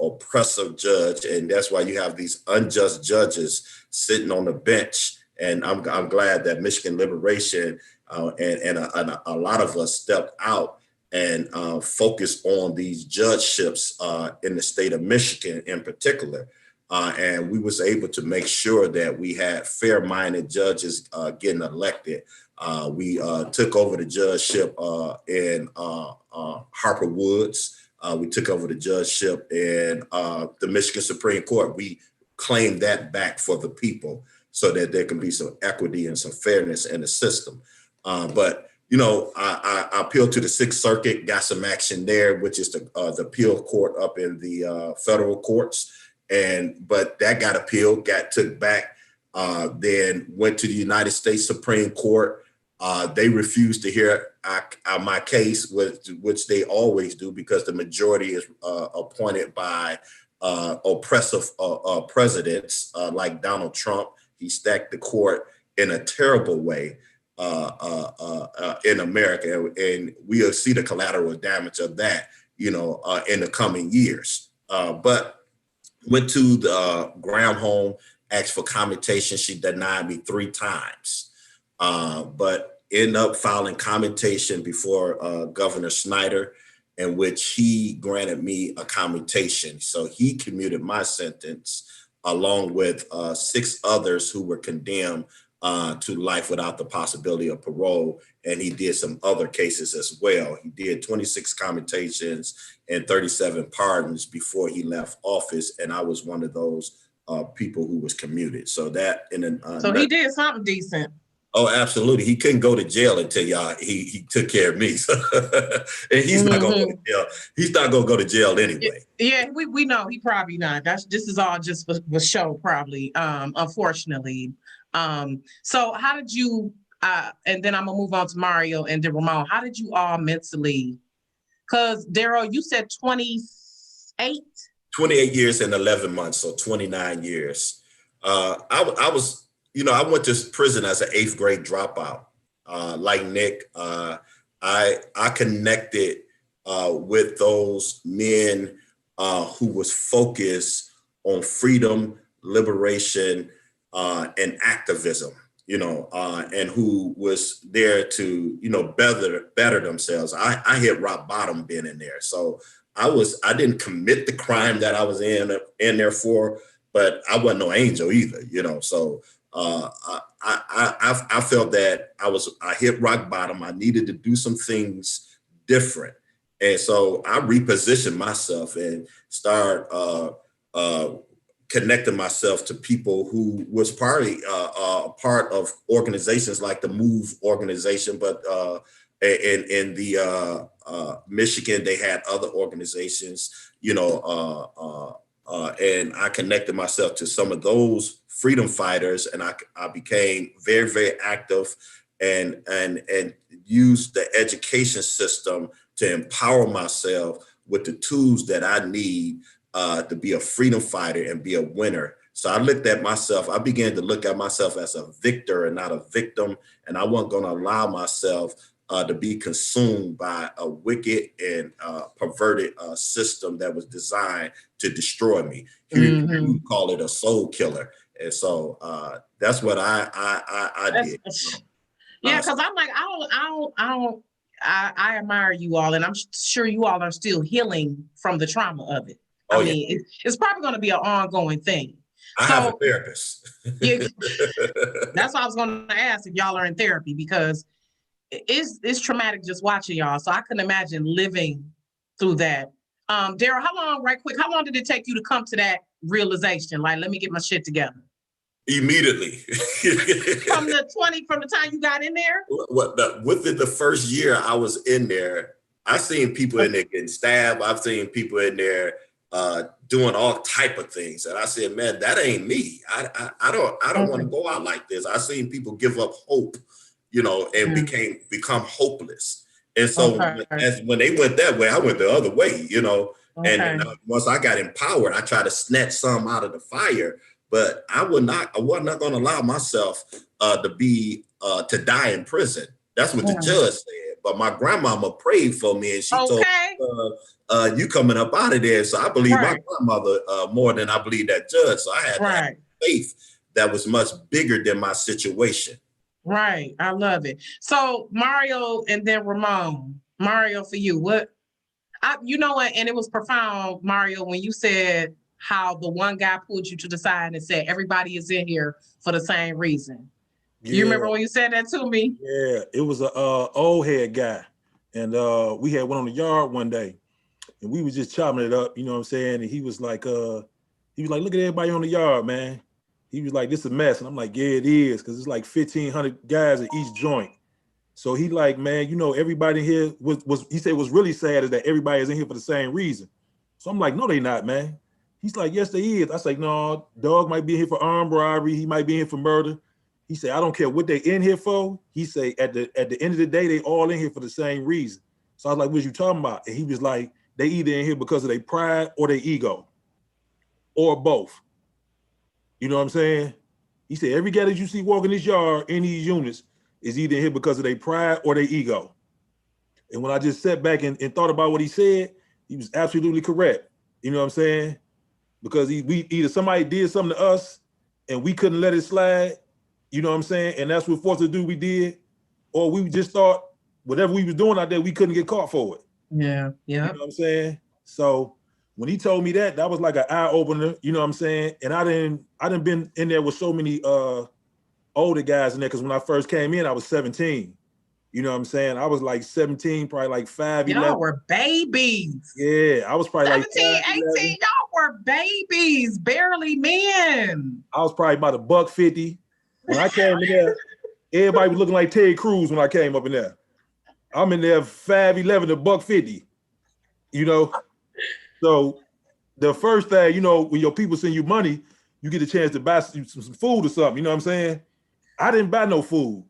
oppressive judge, and that's why you have these unjust judges sitting on the bench. And I'm glad that Michigan Liberation and a lot of us stepped out and focused on these judgeships in the state of Michigan in particular. And we was able to make sure that we had fair-minded judges getting elected. We took over the judgeship in Harper Woods. We took over the judgeship in the Michigan Supreme Court. We claimed that back for the people so that there can be some equity and some fairness in the system. But I appealed to the Sixth Circuit, got some action there, which is the appeal court up in the federal courts. But that got appealed, got took back, then went to the United States Supreme Court. They refused to hear my case, which they always do because the majority is appointed by oppressive presidents like Donald Trump. He stacked the court in a terrible way in America, and we'll see the collateral damage of that, in the coming years. But went to the Graham home, asked for commutation. She denied me 3 times, but ended up filing commutation before Governor Snyder, in which he granted me a commutation. So he commuted my sentence along with 6 others who were condemned to life without the possibility of parole. And he did some other cases as well. He did 26 commutations and 37 pardons before he left office. And I was one of those people who was commuted. So that so he did something decent. Oh, absolutely. He couldn't go to jail until he took care of me. And he's not gonna go to jail. He's not gonna go to jail anyway. Yeah, we know he probably not. This is all just for show, probably. Unfortunately. So how did you? And then I'm gonna move on to Mario and then Ramon. How did you all mentally? Because Darryl, you said 28. 28 years and 11 months, so 29 years. I was. I went to prison as an 8th grade dropout. Like Nick, I connected with those men who was focused on freedom, liberation, and activism, and who was there to, better themselves. I hit rock bottom being in there. So I didn't commit the crime that I was in there for, but I wasn't no angel either, so I felt that I hit rock bottom. I needed to do some things different. And so I repositioned myself and started connecting myself to people who was partly part of organizations like the MOVE organization, but in the Michigan, they had other organizations, and I connected myself to some of those freedom fighters, and I became very, very active and used the education system to empower myself with the tools that I need to be a freedom fighter and be a winner. So I began to look at myself as a victor and not a victim, and I wasn't going to allow myself to be consumed by a wicked and perverted system that was designed to destroy me. You call it a soul killer. And so that's what I did. Yeah, because I'm like, I admire you all, and I'm sure you all are still healing from the trauma of it. I mean, it's probably going to be an ongoing thing. I have a therapist. Yeah, that's what I was going to ask if y'all are in therapy, because it's traumatic just watching y'all. So I couldn't imagine living through that. Darryl, how long did it take you to come to that realization? Like, let me get my shit together. Immediately. From the time you got in there? Within the first year I was in there, I seen people in there getting stabbed. I've seen people in there doing all type of things. And I said, man, that ain't me. I don't want to go out like this. I seen people give up hope, and become hopeless. And so when they went that way, I went the other way, and once I got empowered, I tried to snatch some out of the fire, but I was not going to allow myself to die in prison. That's what the judge said. But my grandmama prayed for me, and she told me, you coming up out of there. So I believe my grandmother more than I believe that judge. So I had to have faith that was much bigger than my situation. Right. I love it. So Mario and then Ramon. Mario, for you, you know what? And it was profound, Mario, when you said how the one guy pulled you to the side and said, everybody is in here for the same reason. Yeah. You remember when you said that to me? Yeah, it was a old head guy. And we had went on the yard one day and we was just chopping it up, you know what I'm saying? And he was like, look at everybody on the yard, man. He was like, this is a mess. And I'm like, yeah, it is. Cause it's like 1,500 guys at each joint. So he like, man, everybody here he said what's really sad is that everybody is in here for the same reason. So I'm like, no, they not, man. He's like, yes, they is. I say, no, dog might be here for armed robbery. He might be here for murder. He said, I don't care what they in here for. He said, at the end of the day, they all in here for the same reason. So I was like, what you talking about? And he was like, they either in here because of their pride or their ego, or both. You know what I'm saying? He said, every guy that you see walking this yard in these units is either in here because of their pride or their ego. And when I just sat back and thought about what he said, he was absolutely correct. You know what I'm saying? Because we either somebody did something to us and we couldn't let it slide, you know what I'm saying? And that's what forced us to do we did, or we just thought whatever we was doing out there, we couldn't get caught for it. Yeah, yeah. You know what I'm saying? So when he told me that was like an eye opener, you know what I'm saying? And I didn't been in there with so many older guys in there, because when I first came in, I was 17. You know what I'm saying? I was like 17, probably like 5'11". Y'all were babies. Yeah, I was probably 17, like 18, y'all were babies, barely men. I was probably about $150. When I came in there, everybody was looking like Ted Cruz when I came up in there. I'm in there 5'11", $150. So the first thing, when your people send you money, you get a chance to buy some food or something, you know what I'm saying? I didn't buy no food.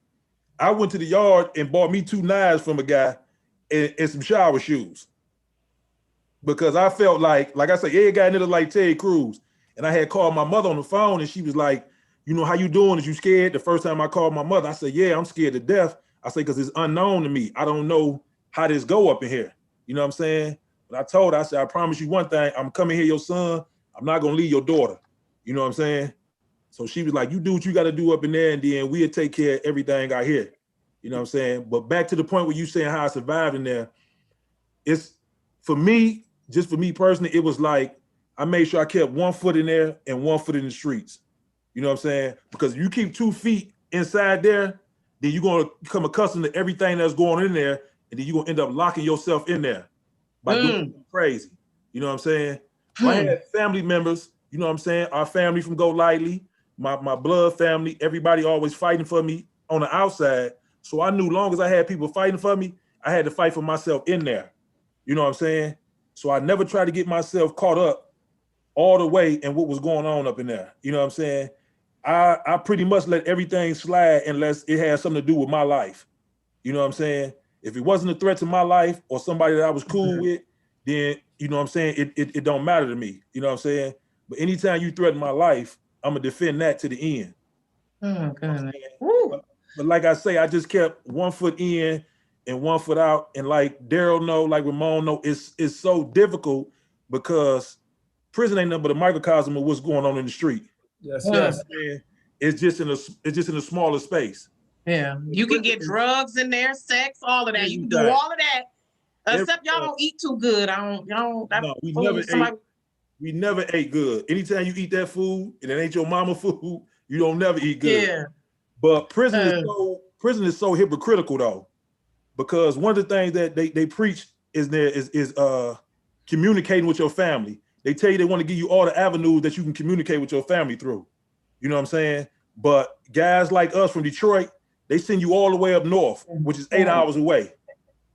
I went to the yard and bought me 2 knives from a guy and some shower shoes. Because I felt like I said, every guy in there like Ted Cruz. And I had called my mother on the phone and she was like, how you doing? Is you scared? The first time I called my mother, I said, yeah, I'm scared to death. I said, because it's unknown to me. I don't know how this go up in here. You know what I'm saying? But I told her, I said, I promise you one thing, I'm coming here, your son. I'm not going to leave your daughter. You know what I'm saying? So she was like, you do what you got to do up in there, and then we'll take care of everything out here. You know what I'm saying? But back to the point where you saying how I survived in there, it's, for me, just for me personally, it was like, I made sure I kept 1 foot in there and 1 foot in the streets. You know what I'm saying? Because if you keep 2 feet inside there, then you're going to become accustomed to everything that's going in there, and then you're going to end up locking yourself in there by doing something crazy. You know what I'm saying? So I had family members, you know what I'm saying? Our family from Go Lightly, my blood family, everybody always fighting for me on the outside. So I knew long as I had people fighting for me, I had to fight for myself in there. You know what I'm saying? So I never tried to get myself caught up all the way in what was going on up in there. You know what I'm saying? I pretty much let everything slide unless it had something to do with my life. You know what I'm saying? If it wasn't a threat to my life or somebody that I was cool with, then, you know what I'm saying, it don't matter to me. You know what I'm saying? But anytime you threaten my life, I'm going to defend that to the end. Oh, goodness. But like I say, I just kept 1 foot in and 1 foot out. And like Darryl know, like Ramon know, it's so difficult because prison ain't nothing but a microcosm of what's going on in the street. Yes, yes. It's just in a smaller space. Yeah, you can get drugs in there, sex, all of that. You can do all of that. Except y'all don't eat too good. We never ate good. Anytime you eat that food and it ain't your mama food, you don't never eat good. Yeah. But prison is so hypocritical though, because one of the things that they preach is communicating with your family. They tell you they want to give you all the avenues that you can communicate with your family through. You know what I'm saying? But guys like us from Detroit, they send you all the way up north, which is 8 hours away.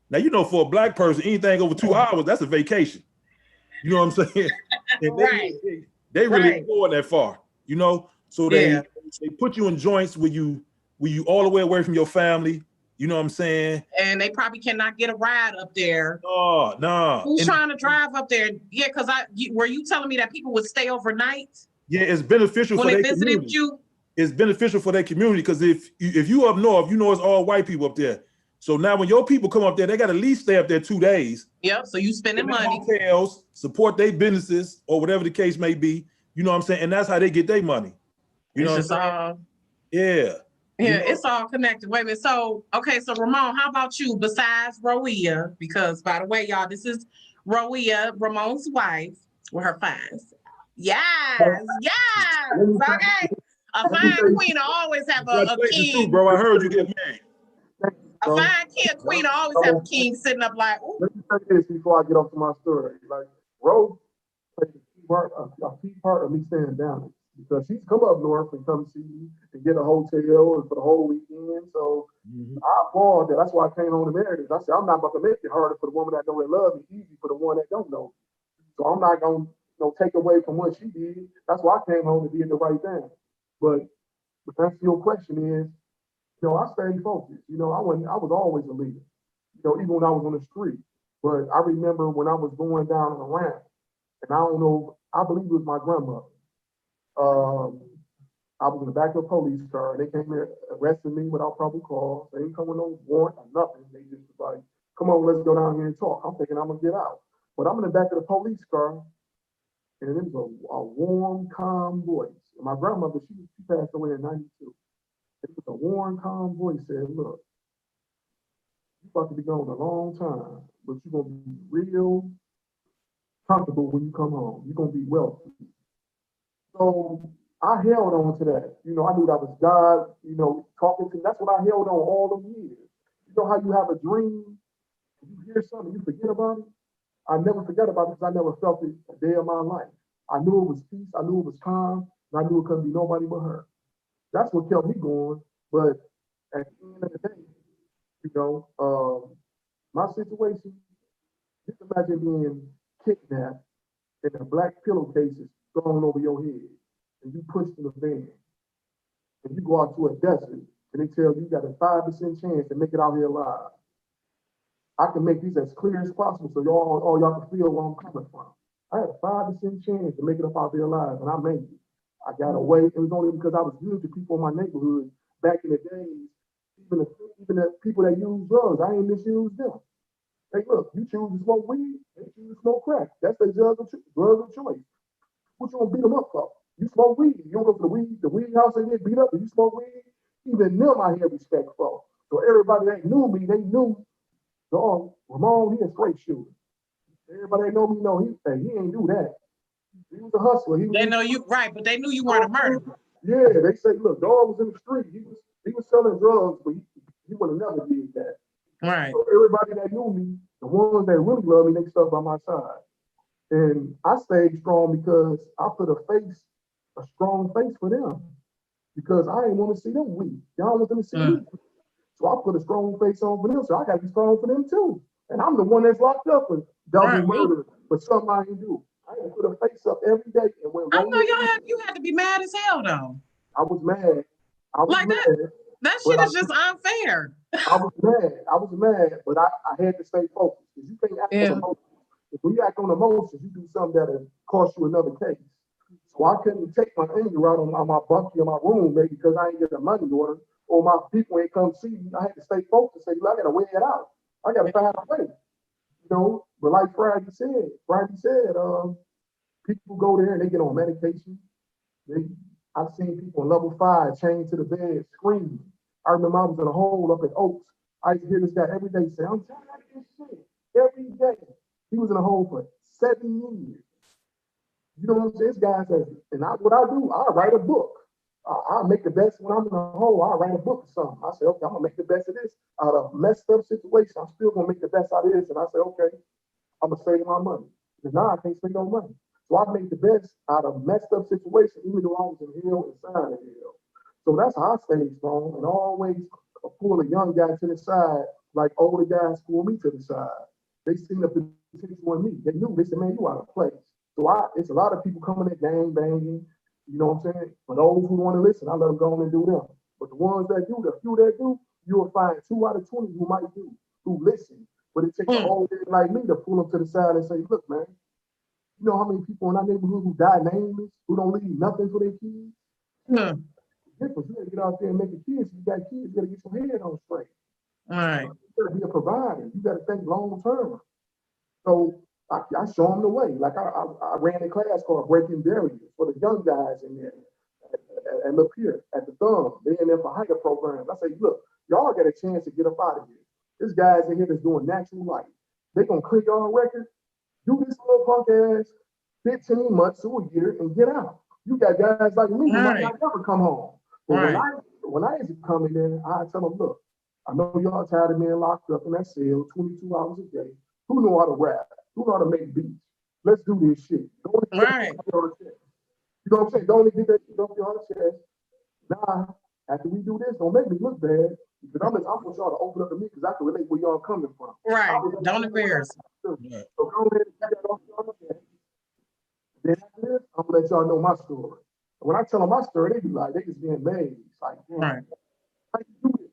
Now, you know, for a black person, anything over 2 hours, that's a vacation. You know what I'm saying? And they really ain't going that far, you know? So they put you in joints where you all the way away from your family. You know what I'm saying? And they probably cannot get a ride up there. Oh, no. Who's trying to drive up there? Yeah, because were you telling me that people would stay overnight? Yeah, it's beneficial when for they their visited community. you. It's beneficial for their community because if you up north, you know it's all white people up there. So now when your people come up there, they got to at least stay up there 2 days. Yep. So you spending money. Hotels, support their businesses or whatever the case may be. You know what I'm saying? And that's how they get their money. You know what I'm saying? Yeah. Yeah, it's all connected. Wait a minute. So, okay, so Ramon, how about you besides Roia? Because by the way, y'all, this is Roia, Ramon's wife, with her fines. Yes. Okay. A fine queen always have a king. Too, bro. I heard you get married. A fine queen always have a king sitting up like, ooh. Let me say this before I get off to my story. Like, Rose played a key part of me staying down. Because she's come up north and come see me and get a hotel and for the whole weekend. So I applaud that. That's why I came home to marry her. I said, I'm not about to make it harder for the woman that know and love me, easy for the one that don't know. So I'm not going to take away from what she did. That's why I came home to did the right thing. But to answer your question is, I stayed focused. I was always a leader, even when I was on the street. But I remember when I was going down on the ramp, and I don't know, I believe it was my grandmother. I was in the back of a police car, and they came here arresting me without probable cause. They didn't come with no warrant or nothing. They just was like, come on, let's go down here and talk. I'm thinking I'm going to get out. But I'm in the back of the police car, and it was a warm, calm voice. And my grandmother, she passed away in 92. It was a warm, calm voice said, look, you're about to be gone a long time, but you're going to be real comfortable when you come home. You're going to be wealthy. So I held on to that. I knew that was God, talking to me. That's what I held on all the years. You know how you have a dream, you hear something, you forget about it? I never forgot about it because I never felt it a day of my life. I knew it was peace, I knew it was calm, and I knew it couldn't be nobody but her. That's what kept me going. But at the end of the day, my situation, just imagine being kidnapped and a black pillowcase is thrown over your head and you pushed in a van and you go out to a desert and they tell you got a 5% chance to make it out here alive. I can make these as clear as possible so all y'all can feel where I'm coming from. I had a 5% chance to make it up out there alive and I made it. I got away. It was only because I was good to people in my neighborhood back in the days. Even the people that use drugs, I ain't misuse them. Hey, look, you choose to smoke weed, they choose to smoke crack. That's their drug of choice. What you gonna beat them up for? You smoke weed. You don't go to the weed house and get beat up, and you smoke weed. Even them I had respect for. So everybody that knew me, they knew, Ramon, he a straight shooter. Everybody that know me know he ain't do that. He was a hustler. They know you, right, but they knew you weren't a murderer. Yeah, they say, look, dog was in the street. He was selling drugs, but he would have never did that. Right. So everybody that knew me, the ones that really love me, they stuck by my side. And I stayed strong because I put a strong face for them. Because I didn't want to see them weak. Y'all want them to see me. So I put a strong face on for them. So I got to be strong for them too. And I'm the one that's locked up for double murder, but something I didn't do. I had to put a face up every day. And when I know you had to be mad as hell though. I was mad. That shit is just unfair. I was mad, but I had to stay focused. Because you can't act on emotions. If you act on emotions, you do something that'll cost you another case. So I couldn't take my anger out on my bunkie in my room, maybe because I ain't get the money order, or my people ain't come see me. I had to stay focused. Say, I gotta weigh it out. I gotta find a way. But like Friday said, people go there and they get on medication. I've seen people on level 5 chained to the bed screaming. I remember I was in a hole up at Oaks. I used to hear this guy every day say, I'm tired of this shit. Every day. He was in a hole for 7 years. You know what I'm saying? This guy says, and what I do, I write a book. I'll make the best when I'm in a hole. I'll write a book or something. I say, okay, I'm going to make the best of this. Out of a messed up situation, I'm still going to make the best out of this. And I say, okay, I'm going to save my money. Because now I can't spend no money. So I made the best out of messed up situations, even though I was in hell inside of hell. So that's how I stayed strong and always pull a young guy to the side, like older guys pull me to the side. They seen the potential in me. They knew, they said, man, you out of place. So it's a lot of people coming in gang banging, you know what I'm saying? For those who want to listen, I let them go and do them. But the ones that do, the few that do, you'll find 2 out of 20 who might do, who listen. But it takes a old nigga like me to pull them to the side and say, look, man, you know how many people in our neighborhood who die nameless, who don't leave nothing for their kids? Difference. You gotta get out there and make a kid. You got kids, you gotta get your head on straight. All right. You gotta be a provider. You gotta think long term. So I show them the way. Like I ran a class called Breaking Barriers for the young guys in there. And look here at the thumb, they in there for higher programs. I say, look, y'all got a chance to get up out of here. There's guys in here that's doing natural life. They gonna clear y'all record, do this little punk ass 15 months to a year and get out. You got guys like me who might not never come home. But when I used to come in there, I tell them, look, I know y'all tired of being locked up in that cell 22 hours a day. Who know how to rap? Who know how to make beats? Let's do this shit. Don't you know what I'm saying? Don't only get that shit off your chest. Nah, after we do this, don't make me look bad. Because I want y'all to open up to me because I can relate where y'all coming from. Right. Don't embarrass. So go ahead and get that off your chest. Then after this, I'm gonna let y'all know my story. When I tell them my story, they be like, they just being amazed. Like, right. How you do this?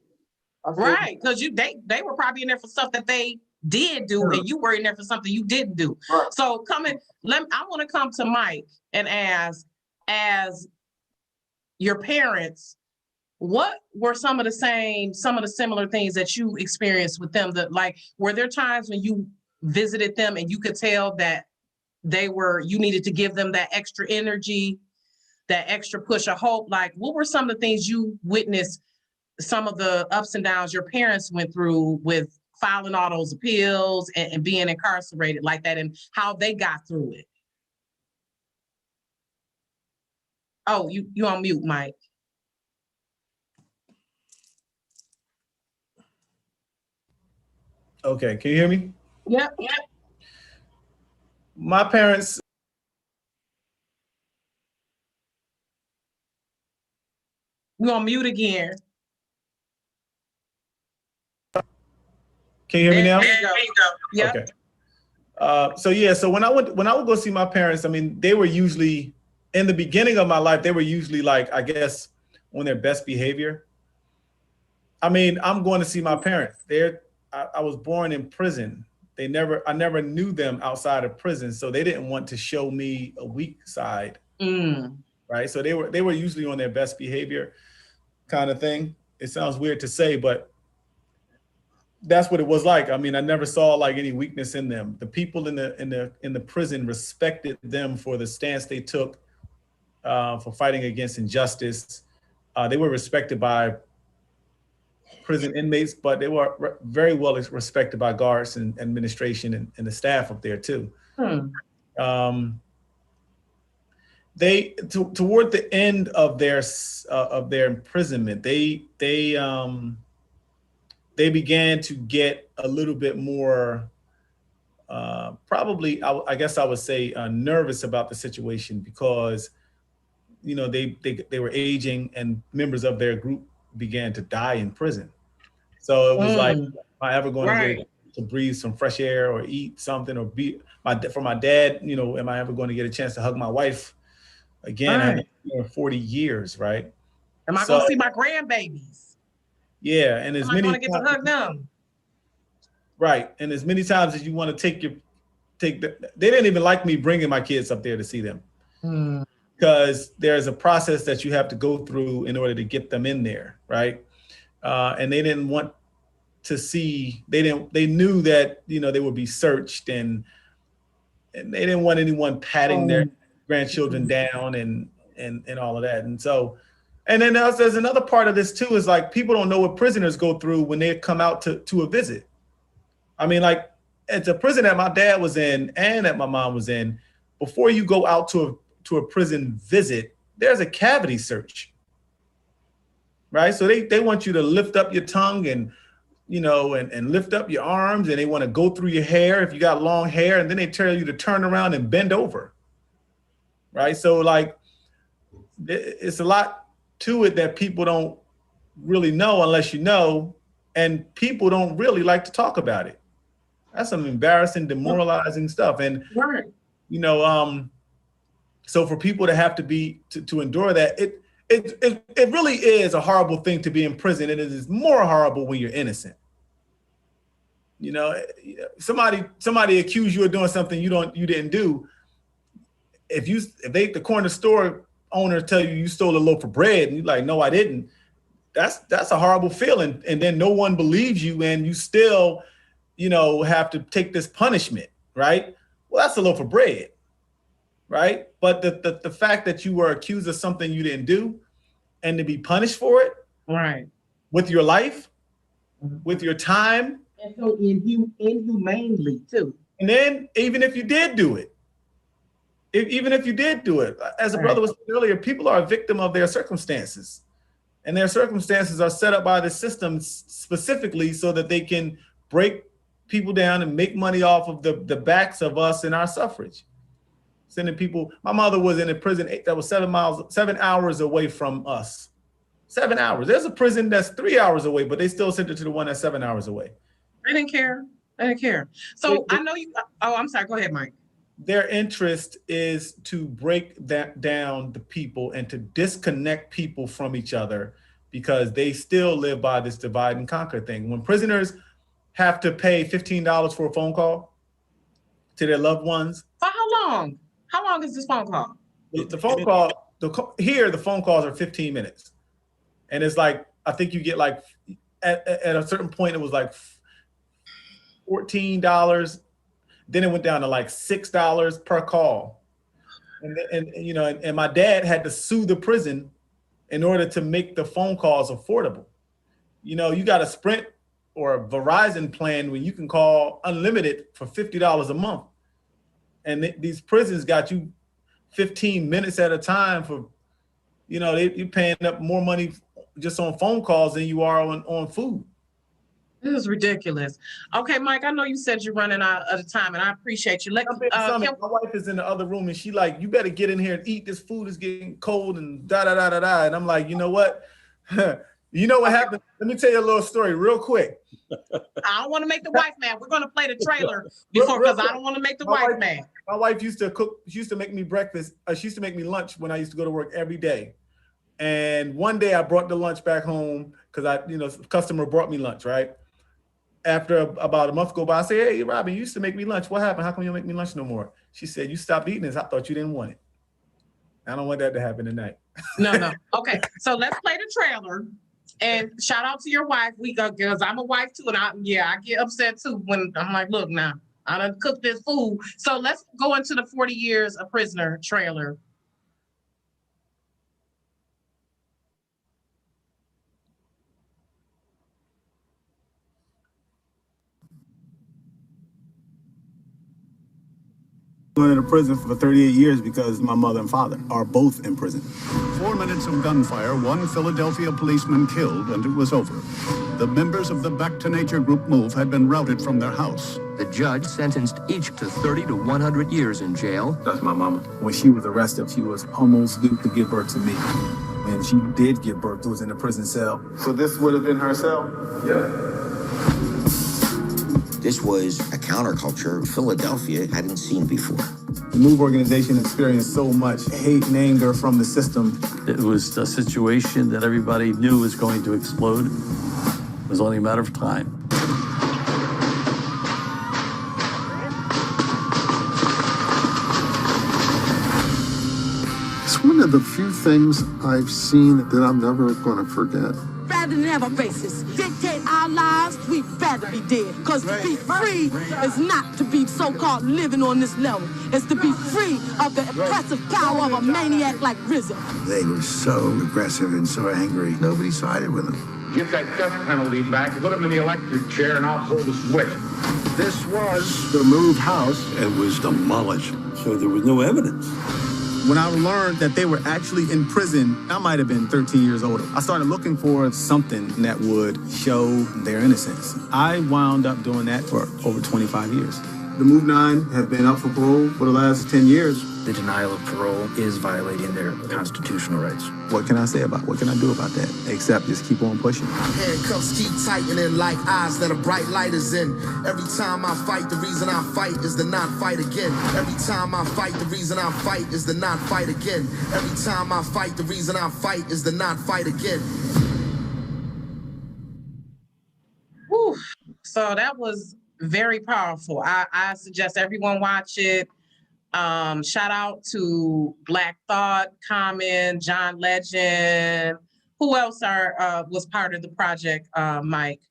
Right, because they were probably in there for stuff that they did do, and you were in there for something you didn't do. Right. So I want to come to Mike and ask, as your parents, what were some of the similar things that you experienced with them? That, like, were there times when you visited them and you could tell that you needed to give them that extra energy, that extra push of hope? Like, what were some of the things you witnessed, some of the ups and downs your parents went through with filing all those appeals and being incarcerated like that, and how they got through it? Oh, you on mute, Mike. Okay, can you hear me? Yep. My parents. You on mute again. Can you hear me now? There you go. Yep. Okay. So when I would go see my parents, I mean, they were usually, in the beginning of my life, they were usually, like, I guess, on their best behavior. I mean, I'm going to see my parents. I was born in prison. I never knew them outside of prison, so they didn't want to show me a weak side. Right? So they were usually on their best behavior kind of thing. It sounds weird to say, but that's what it was like. I mean, I never saw like any weakness in them. The people in the prison respected them for the stance they took for fighting against injustice. They were respected by prison inmates, but they were very well respected by guards and administration and the staff up there too. Toward the end of their imprisonment, they began to get a little bit more, probably, I guess I would say, nervous about the situation, because, you know, they were aging and members of their group began to die in prison. So it was like, am I ever going to get to breathe some fresh air or eat something, or for my dad, you know, am I ever going to get a chance to hug my wife again? I haven't seen her in 40 years, right? Am I going to see my grandbabies? Yeah, and as many am I going to get to hug them? Right, and as many times as you want to they didn't even like me bringing my kids up there to see them, because there's a process that you have to go through in order to get them in there, right? And they didn't want to see. They knew that, you know, they would be searched, and they didn't want anyone patting their grandchildren down and all of that. And so, and then there's another part of this too, is like, people don't know what prisoners go through when they come out to a visit. I mean, like, at the prison that my dad was in and that my mom was in, before you go out to a prison visit, there's a cavity search, right? So they want you to lift up your tongue and, you know, and lift up your arms, and they want to go through your hair if you got long hair, and then they tell you to turn around and bend over. right? So like, it's a lot to it that people don't really know unless you know, and people don't really like to talk about it. That's some embarrassing, demoralizing stuff. And, you know, so for people to have to endure that, it really is a horrible thing to be in prison. And it is more horrible when you're innocent. You know, somebody accused you of doing something you didn't do. If the corner store owner tell you stole a loaf of bread and you're like, no, I didn't. That's a horrible feeling. And then no one believes you and you still, you know, have to take this punishment, right? Well, that's a loaf of bread, right? But the fact that you were accused of something you didn't do and to be punished for it, right, with your life, with your time, and so inhumanely too. And then even if you did do it, as a brother was saying earlier, people are a victim of their circumstances, and their circumstances are set up by the system specifically so that they can break people down and make money off of the backs of us and our suffrage. Sending people. My mother was in a prison that was 7 hours away from us. 7 hours. There's a prison that's 3 hours away, but they still sent her to the one that's 7 hours away. They didn't care. So I know you. Oh, I'm sorry. Go ahead, Mike. Their interest is to break that down the people and to disconnect people from each other because they still live by this divide and conquer thing. When prisoners have to pay $15 for a phone call to their loved ones. For how long? How long is this phone call? The phone call, the phone calls are 15 minutes. And it's like, I think you get like, at a certain point, it was like $14. Then it went down to like $6 per call. And you know, and my dad had to sue the prison in order to make the phone calls affordable. You know, you got a Sprint or a Verizon plan where you can call unlimited for $50 a month. And these prisons got you 15 minutes at a time for, you know, you're paying up more money just on phone calls than you are on food. This is ridiculous. Okay, Mike, I know you said you're running out of time, and I appreciate you. My wife is in the other room, and she like, you better get in here and eat. This food is getting cold and da da da da da. And I'm like, you know what? You know what happened? Let me tell you a little story real quick. I don't want to make the wife mad. We're going to play the trailer before, because I don't want to make the wife mad. My wife used to cook. She used to make me breakfast. She used to make me lunch when I used to go to work every day. And one day I brought the lunch back home because a customer brought me lunch, right? After about a month go by, I say, hey, Robin, you used to make me lunch. What happened? How come you don't make me lunch no more? She said, you stopped eating this. I thought you didn't want it. I don't want that to happen tonight. No. Okay, so let's play the trailer. And shout out to your wife. Because I'm a wife too. And I get upset too when I'm like, look now, I done cooked this food. So let's go into the 40 Years a Prisoner trailer. Going into prison for 38 years because my mother and father are both in prison. 4 minutes of gunfire, one Philadelphia policeman killed, and it was over. The members of the Back to Nature group move had been routed from their house. The judge sentenced each to 30 to 100 years in jail. That's my mama. When she was arrested, she was almost due to give birth to me. When she did give birth, it was in a prison cell. So this would have been her cell? Yeah. This was a counterculture Philadelphia hadn't seen before. The MOVE organization experienced so much hate and anger from the system. It was a situation that everybody knew was going to explode. It was only a matter of time. It's one of the few things I've seen that I'm never going to forget. Rather than have a racist dictate our lives, we'd rather be dead. Because to be free is not to be so-called living on this level. It's to be free of the oppressive power of a maniac like Rizzo. They were so aggressive and so angry. Nobody sided with them. Get that death penalty back, put him in the electric chair, and I'll pull the switch. This was the MOVE house. It was demolished, so there was no evidence. When I learned that they were actually in prison, I might have been 13 years old. I started looking for something that would show their innocence. I wound up doing that for over 25 years. The Move 9 have been up for parole for the last 10 years. The denial of parole is violating their constitutional rights. What can I do about that? Except just keep on pushing. Handcuffs keep tightening like eyes that a bright light is in. Every time I fight, the reason I fight is to not fight again. Every time I fight, the reason I fight is to not fight again. Every time I fight, the reason I fight is to not fight again. Whew. So that was very powerful. I suggest everyone watch it. Shout out to Black Thought, Common, John Legend. Who else was part of the project, Mike?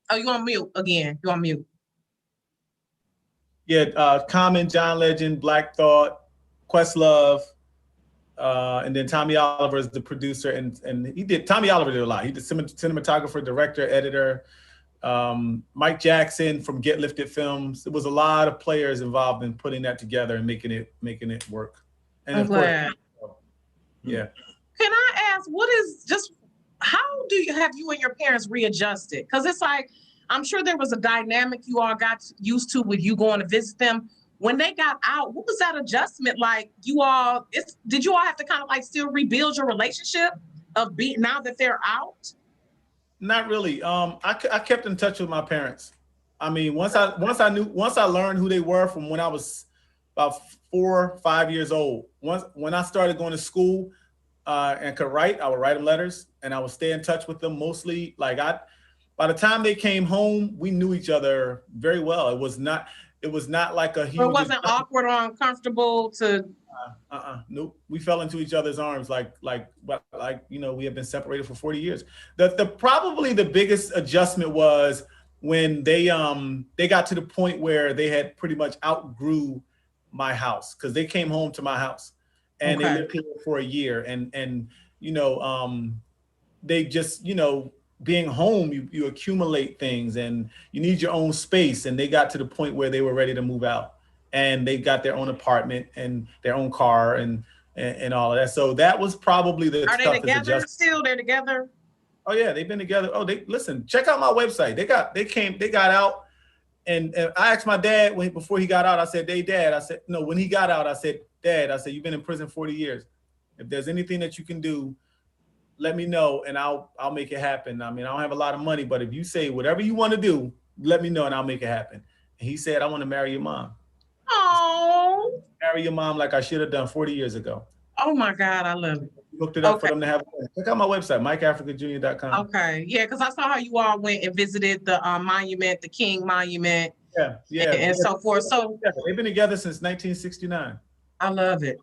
Oh, you on mute again. You on mute. Yeah, Common, John Legend, Black Thought, Questlove, and then Tommy Oliver is the producer, and Tommy Oliver did a lot. He did cinematographer, director, editor. Mike Jackson from Get Lifted Films. There was a lot of players involved in putting that together and making it work. And I'm glad. Yeah. Can I ask, how have you and your parents readjusted? Because it's like, I'm sure there was a dynamic you all got used to with you going to visit them. When they got out, what was that adjustment like? Did you all have to kind of like still rebuild your relationship now that they're out? Not really. I kept in touch with my parents. I mean, once I learned who they were from when I was about 4 or 5 years old. When I started going to school and could write, I would write them letters and I would stay in touch with them mostly. By the time they came home, we knew each other very well. It was not like a huge. It wasn't awkward or uncomfortable to. Nope. We fell into each other's arms like we have been separated for 40 years. Probably the biggest adjustment was when they got to the point where they had pretty much outgrew my house, because they came home to my house and they lived here for a year, and they just, being home, you accumulate things and you need your own space, and they got to the point where they were ready to move out. And they got their own apartment and their own car and all of that. So that was probably the toughest adjustment. Are they together still? They're together? Oh yeah, they've been together. Oh, listen, check out my website. They got out, and I asked my dad before he got out, I said, hey Dad, I said, no, when he got out, I said, Dad, I said, you've been in prison 40 years. If there's anything that you can do, let me know and I'll make it happen. I mean, I don't have a lot of money, but if you say whatever you want to do, let me know and I'll make it happen. And he said, I want to marry your mom. Oh, marry your mom like I should have done 40 years ago. Oh my God, I love it. Hooked it up for them to have. Check out my website, MikeAfricaJr.com. Okay, yeah, because I saw how you all went and visited the monument, the King Monument. Yeah, and so forth. So they've been together since 1969. I love it.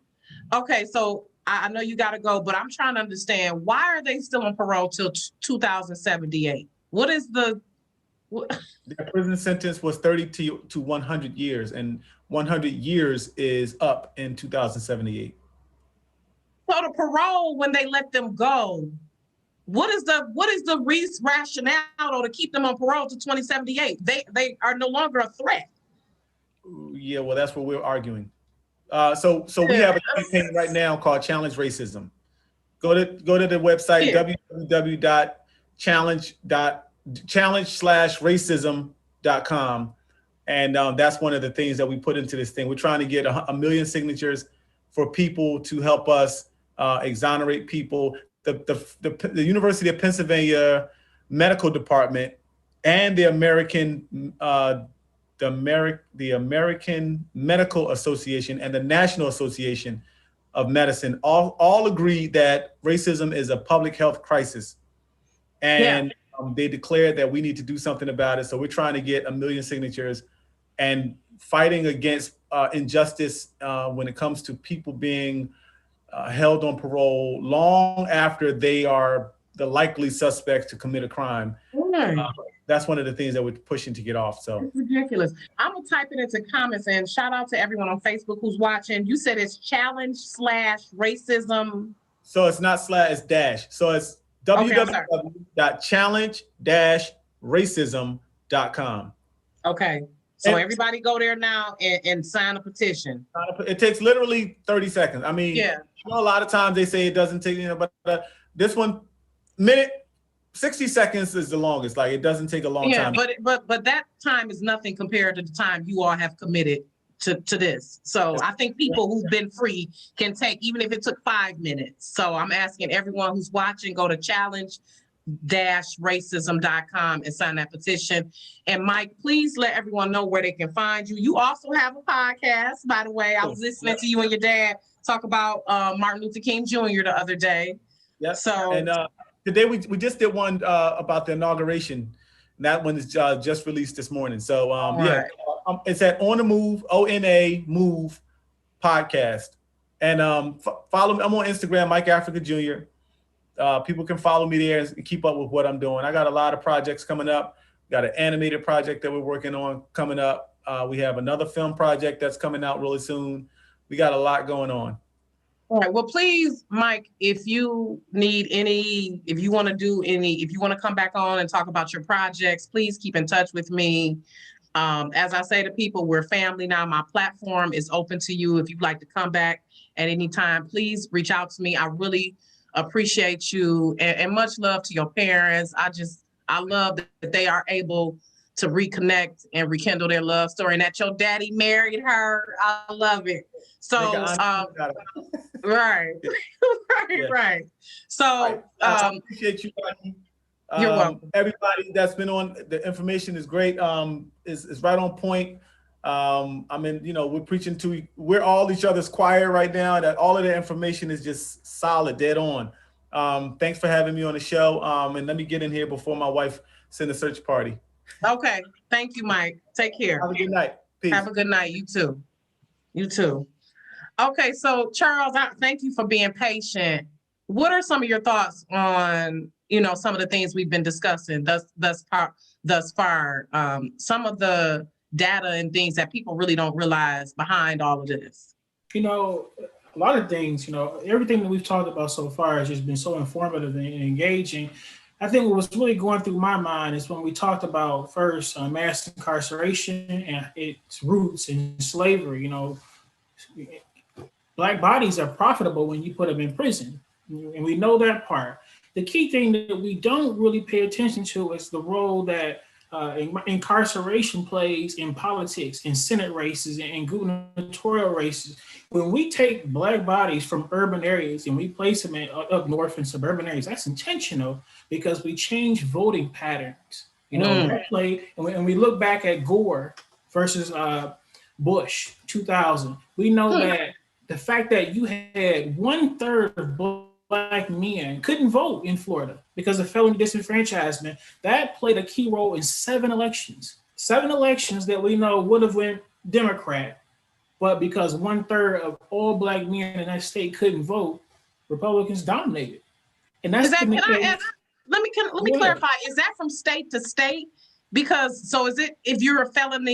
Okay, so I know you got to go, but I'm trying to understand, why are they still on parole till 2078? What is the? Their prison sentence was 30 to 100 years, and 100 years is up in 2078. So the parole, when they let them go, what is the rationale though to keep them on parole to 2078? They are no longer a threat. Yeah, well, that's what we're arguing. So we have a campaign right now called Challenge Racism. Go to the website, www.challenge/racism.com. And that's one of the things that we put into this thing. We're trying to get a million signatures for people to help us exonerate people. The University of Pennsylvania Medical Department and the American Medical Association and the National Association of Medicine all agree that racism is a public health crisis. And they declared that we need to do something about it. So we're trying to get 1 million signatures and fighting against injustice when it comes to people being held on parole long after they are the likely suspects to commit a crime. That's one of the things that we're pushing to get off. So it's ridiculous. I'm gonna type it into comments, and shout out to everyone on Facebook who's watching. You said it's challenge/racism. So it's not slash, it's dash. So it's www.challenge-racism.com. Okay. So everybody go there now and sign a petition. It takes literally 30 seconds. I mean, yeah. A lot of times they say it doesn't take, but this one minute, 60 seconds is the longest. Like, it doesn't take a long time. But that time is nothing compared to the time you all have committed to this. So I think people who've been free can take, even if it took 5 minutes. So I'm asking everyone who's watching, go to challenge-racism.com and sign that petition. And Mike, please let everyone know where they can find you. You also have a podcast, by the way. I was listening to you and your dad talk about Martin Luther King Jr. the other day. Yes. So and today we just did one about the inauguration. And that one is just released this morning. So it's at On the Move, ONA Move podcast. And follow me. I'm on Instagram, Mike Africa Jr. People can follow me there and keep up with what I'm doing. I got a lot of projects coming up. Got an animated project that we're working on coming up. We have another film project that's coming out really soon. We got a lot going on. All right. Well, please, Mike, if you need any, if you want to come back on and talk about your projects, please keep in touch with me. As I say to people, we're family now. My platform is open to you. If you'd like to come back at any time, please reach out to me. I really appreciate you, and much love to your parents. I love that they are able to reconnect and rekindle their love story, and that your daddy married her. I love it. So, right. So, I appreciate you. You're welcome. Everybody that's been on, the information is great. Is right on point. I mean, we're preaching we're all each other's choir right now. That all of the information is just solid, dead on. Thanks for having me on the show. And let me get in here before my wife sends a search party. Okay. Thank you, Mike. Take care. Have a good night. Peace. Have a good night. You too. You too. Okay. So Charles, thank you for being patient. What are some of your thoughts on, some of the things we've been discussing thus far? Some of the data and things that people really don't realize behind all of this. A lot of things, everything that we've talked about so far has just been so informative and engaging. I think what was really going through my mind is when we talked about first mass incarceration and its roots in slavery. Black bodies are profitable when you put them in prison, and we know that part. The key thing that we don't really pay attention to is the role that incarceration plays in politics, in Senate races, and gubernatorial races. When we take Black bodies from urban areas and we place them up north in suburban areas, that's intentional because we change voting patterns. That play, and we look back at Gore versus Bush, 2000. We know that the fact that you had 1/3 of Black men couldn't vote in Florida because of felony disenfranchisement, that played a key role in 7 elections. 7 elections that we know would have went Democrat, but because 1/3 of all Black men in that state couldn't vote, Republicans dominated. And that's let me clarify, is that from state to state? Because is it, if you're a felon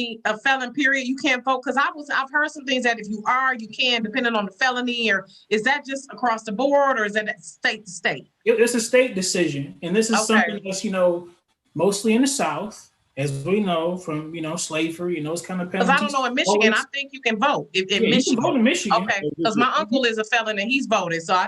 period, you can't vote? Because I've heard some things that if you are, you can, depending on the felony, or is that just across the board, or is that state to state? It's a state decision, and this is something that's mostly in the South, as we know from slavery and those kind of penalties. Because I don't know in Michigan, I think you can vote in Michigan. You can vote in Michigan. Okay, because my uncle is a felon and he's voted, so all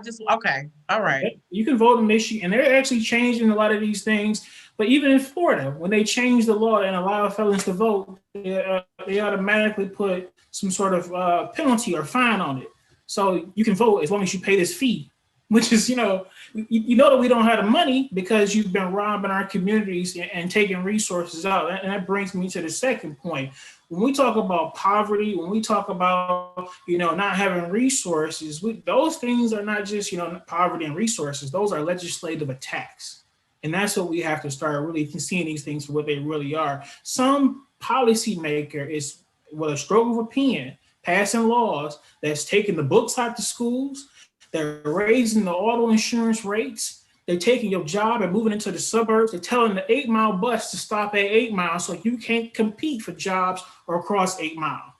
right. You can vote in Michigan, and they're actually changing a lot of these things. But even in Florida, when they changed the law and allow felons to vote, they automatically put some sort of penalty or fine on it. So you can vote as long as you pay this fee, which is, that we don't have the money because you've been robbing our communities and taking resources out. And that brings me to the second point. When we talk about poverty, when we talk about, not having resources, those things are not just, poverty and resources. Those are legislative attacks. And that's what we have to start really seeing these things for what they really are. Some policymaker is, with a stroke of a pen, passing laws that's taking the books out to schools. They're raising the auto insurance rates. They're taking your job and moving into the suburbs. They're telling the 8 Mile bus to stop at 8 Mile so you can't compete for jobs or cross 8 Mile.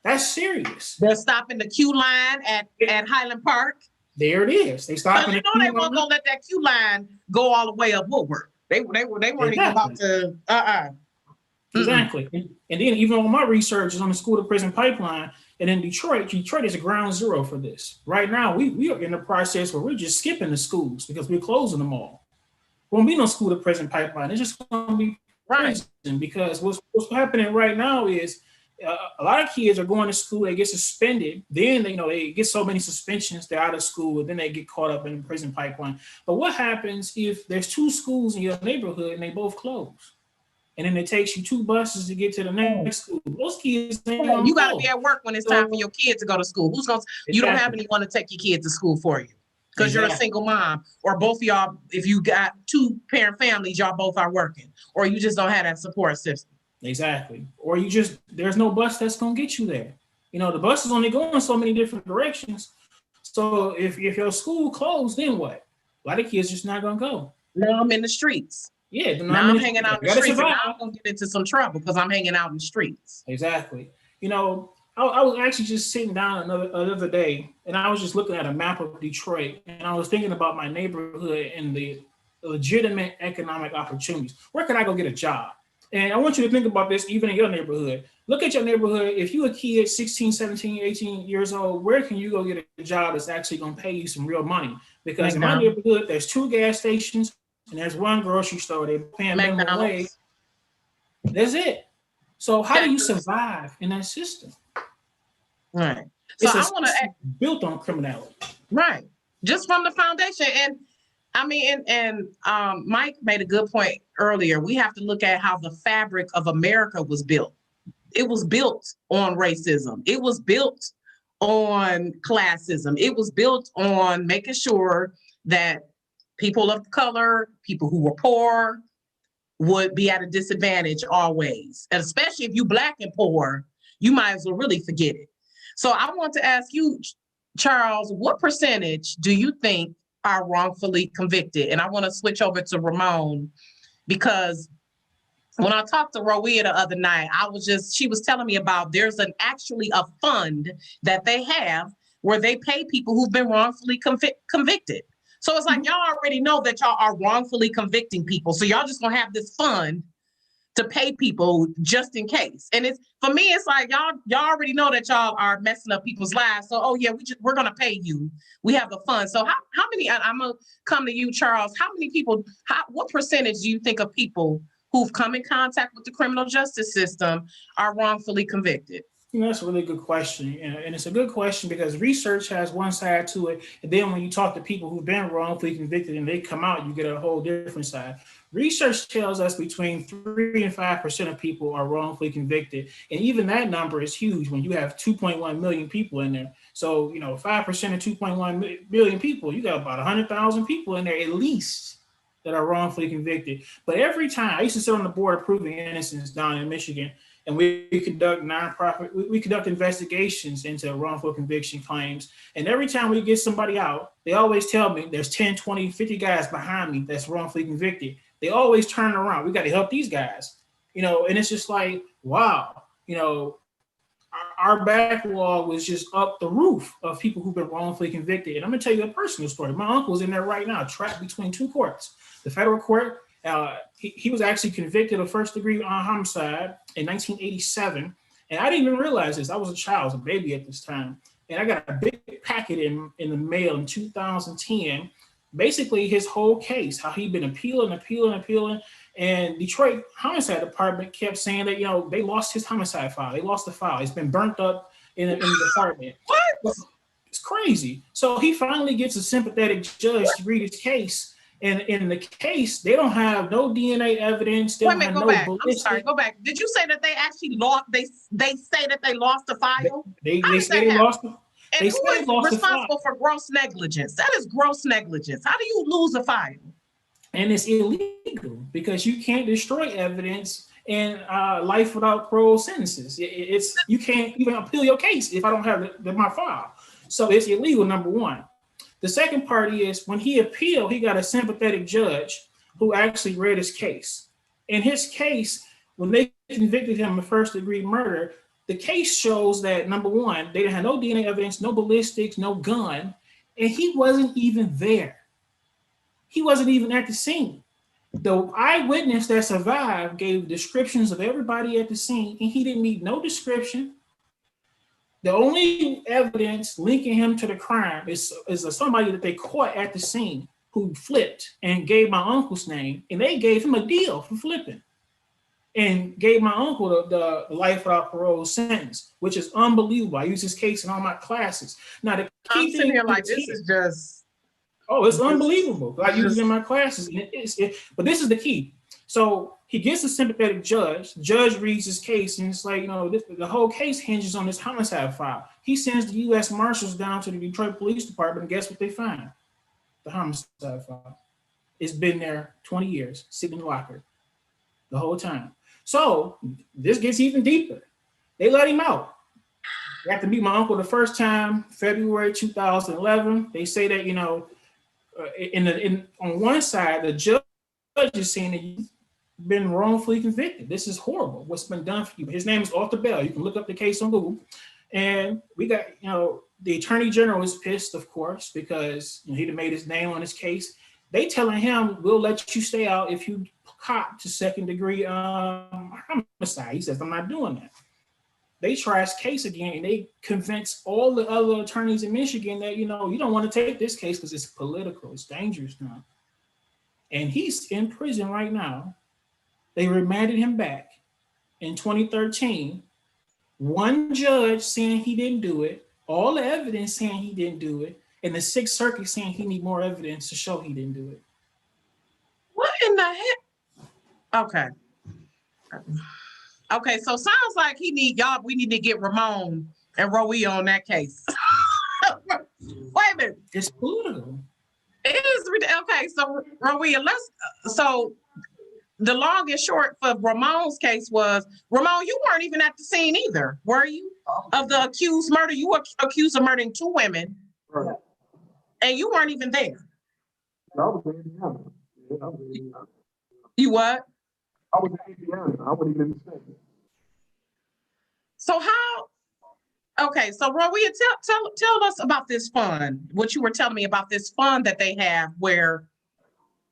That's serious. They're stopping the queue line at Highland Park. There it is. They stopping. They weren't gonna let that queue line go all the way up Woodward. They weren't even about to. Exactly. And then even on my research is on the school to prison pipeline, and in Detroit is a ground zero for this. Right now, we are in the process where we're just skipping the schools because we're closing them all. won't be no school to prison pipeline. It's just going to be prison because what's happening right now is a lot of kids are going to school, they get suspended, then they get so many suspensions, they're out of school, and then they get caught up in the prison pipeline. But what happens if there's 2 schools in your neighborhood and they both close? And then it takes you 2 buses to get to the next school. Those kids ain't gonna You got to go. be at work when it's time for your kid to go to school. Who's going to, you don't have anyone to take your kid to school for you because you're a single mom, or both of y'all, if you got 2 parent families, y'all both are working, or you just don't have that support system. Exactly. Or there's no bus that's going to get you there. The bus is only going so many different directions. So if your school closed, then what? A lot of kids just not going to go. Now I'm in the streets. Yeah. Now I'm hanging out in the streets, and now I'm going to get into some trouble because I'm hanging out in the streets. Exactly. I was actually just sitting down another day, and I was just looking at a map of Detroit, and I was thinking about my neighborhood and the legitimate economic opportunities. Where can I go get a job? And I want you to think about this even in your neighborhood. Look at your neighborhood. If you're a kid, 16, 17, 18 years old, where can you go get a job that's actually going to pay you some real money? Because in my neighborhood, there's 2 gas stations and there's 1 grocery store. They're paying minimum wage. That's it. So how do you survive in that system? Right. So I want to built on criminality. Right. Just from the foundation. And I mean, and Mike made a good point earlier. We have to look at how the fabric of America was built. It was built on racism. It was built on classism. It was built on making sure that people of color, people who were poor, would be at a disadvantage always. And especially if you Black and poor, you might as well really forget it. So I want to ask you, Charles, what percentage do you think are wrongfully convicted? And I want to switch over to Ramon, because when I talked to Roia the other night, she was telling me about there's actually a fund that they have where they pay people who've been wrongfully convicted. So it's like, y'all already know that y'all are wrongfully convicting people. So y'all just gonna have this fund to pay people just in case. And for me, it's like, y'all already know that y'all are messing up people's lives. So, oh yeah, we're gonna pay you. We have a fund. So how many, I'm gonna come to you, Charles, how many people, what percentage do you think of people who've come in contact with the criminal justice system are wrongfully convicted? That's a really good question. And it's a good question because research has one side to it. And then when you talk to people who've been wrongfully convicted and they come out, you get a whole different side. Research tells us between 3 and 5% of people are wrongfully convicted. And even that number is huge when you have 2.1 million people in there. So, 5% of 2.1 million people, you got about 100,000 people in there at least that are wrongfully convicted. But every time, I used to sit on the board of proving innocence down in Michigan, and we conduct investigations into wrongful conviction claims. And every time we get somebody out, they always tell me there's 10, 20, 50 guys behind me that's wrongfully convicted. They always turn around. We got to help these guys, and it's just like, wow, our backlog was just up the roof of people who've been wrongfully convicted. And I'm gonna tell you a personal story. My uncle's in there right now, trapped between 2 courts. The federal court, he was actually convicted of first-degree homicide in 1987. And I didn't even realize this. I was a child, I was a baby at this time. And I got a big packet in the mail in 2010, basically his whole case, how he'd been appealing. And Detroit Homicide Department kept saying that, they lost his homicide file. They lost the file. It's been burnt up in the department. What? It's crazy. So he finally gets a sympathetic judge to read his case. And in the case, they don't have no DNA evidence. They Wait a minute, go back. I'm sorry, go back. Did you say that they actually lost? They say that they lost the file. They say they lost. And who is responsible for gross negligence? That is gross negligence. How do you lose a file? And it's illegal because you can't destroy evidence in life without parole sentences. You can't even appeal your case if I don't have my file. So it's illegal, number one. The second part is when he appealed, he got a sympathetic judge who actually read his case. In his case, when they convicted him of first-degree murder, the case shows that, number one, they didn't have no DNA evidence, no ballistics, no gun, and he wasn't even there. He wasn't even at the scene. The eyewitness that survived gave descriptions of everybody at the scene, and he didn't meet no description. The only evidence linking him to the crime is somebody that they caught at the scene who flipped and gave my uncle's name, and they gave him a deal for flipping and gave my uncle the life without parole sentence, which is unbelievable. I use this case in all my classes. Now, the I'm key sitting here thing like, this is just. oh, it's unbelievable. I use it in my classes. But this is the key. So he gets a sympathetic judge. Judge reads his case, and it's like, you know, the whole case hinges on this homicide file. He sends the U.S. Marshals down to the Detroit Police Department, and guess what they find? The homicide file. It's been there 20 years, sitting in the locker the whole time. So this gets even deeper. They let him out. They have to meet my uncle the first time, February 2011. They say that, you know, on one side, the judge is saying that you've been wrongfully convicted. This is horrible. What's been done for you? His name is Arthur Bell. You can look up the case on Google. And we got, you know, the attorney general is pissed, of course, because he'd have made his name on his case. They telling him, we'll let you stay out if you cop to second degree homicide. He says, I'm not doing that. They try his case again, and they convince all the other attorneys in Michigan that, you know, you don't want to take this case because it's political, it's dangerous now. And he's in prison right now. They remanded him back in 2013. One judge saying he didn't do it, all the evidence saying he didn't do it, and the Sixth Circuit saying he need more evidence to show he didn't do it. What in the heck? Okay. Okay, so sounds like we need to get Ramon and Roe on that case. Wait a minute. It's political. It is. Okay, so Roe, so the long and short for Ramon's case was, Ramon, you weren't even at the scene either, were you? Of the accused murder. You were accused of murdering 2 women. Right. And you weren't even there. I was in Indiana. Yeah, I was in Indiana. You what? I was in Indiana. I wasn't even in the state. So okay, so Roe, tell us about this fund, what you were telling me about this fund that they have where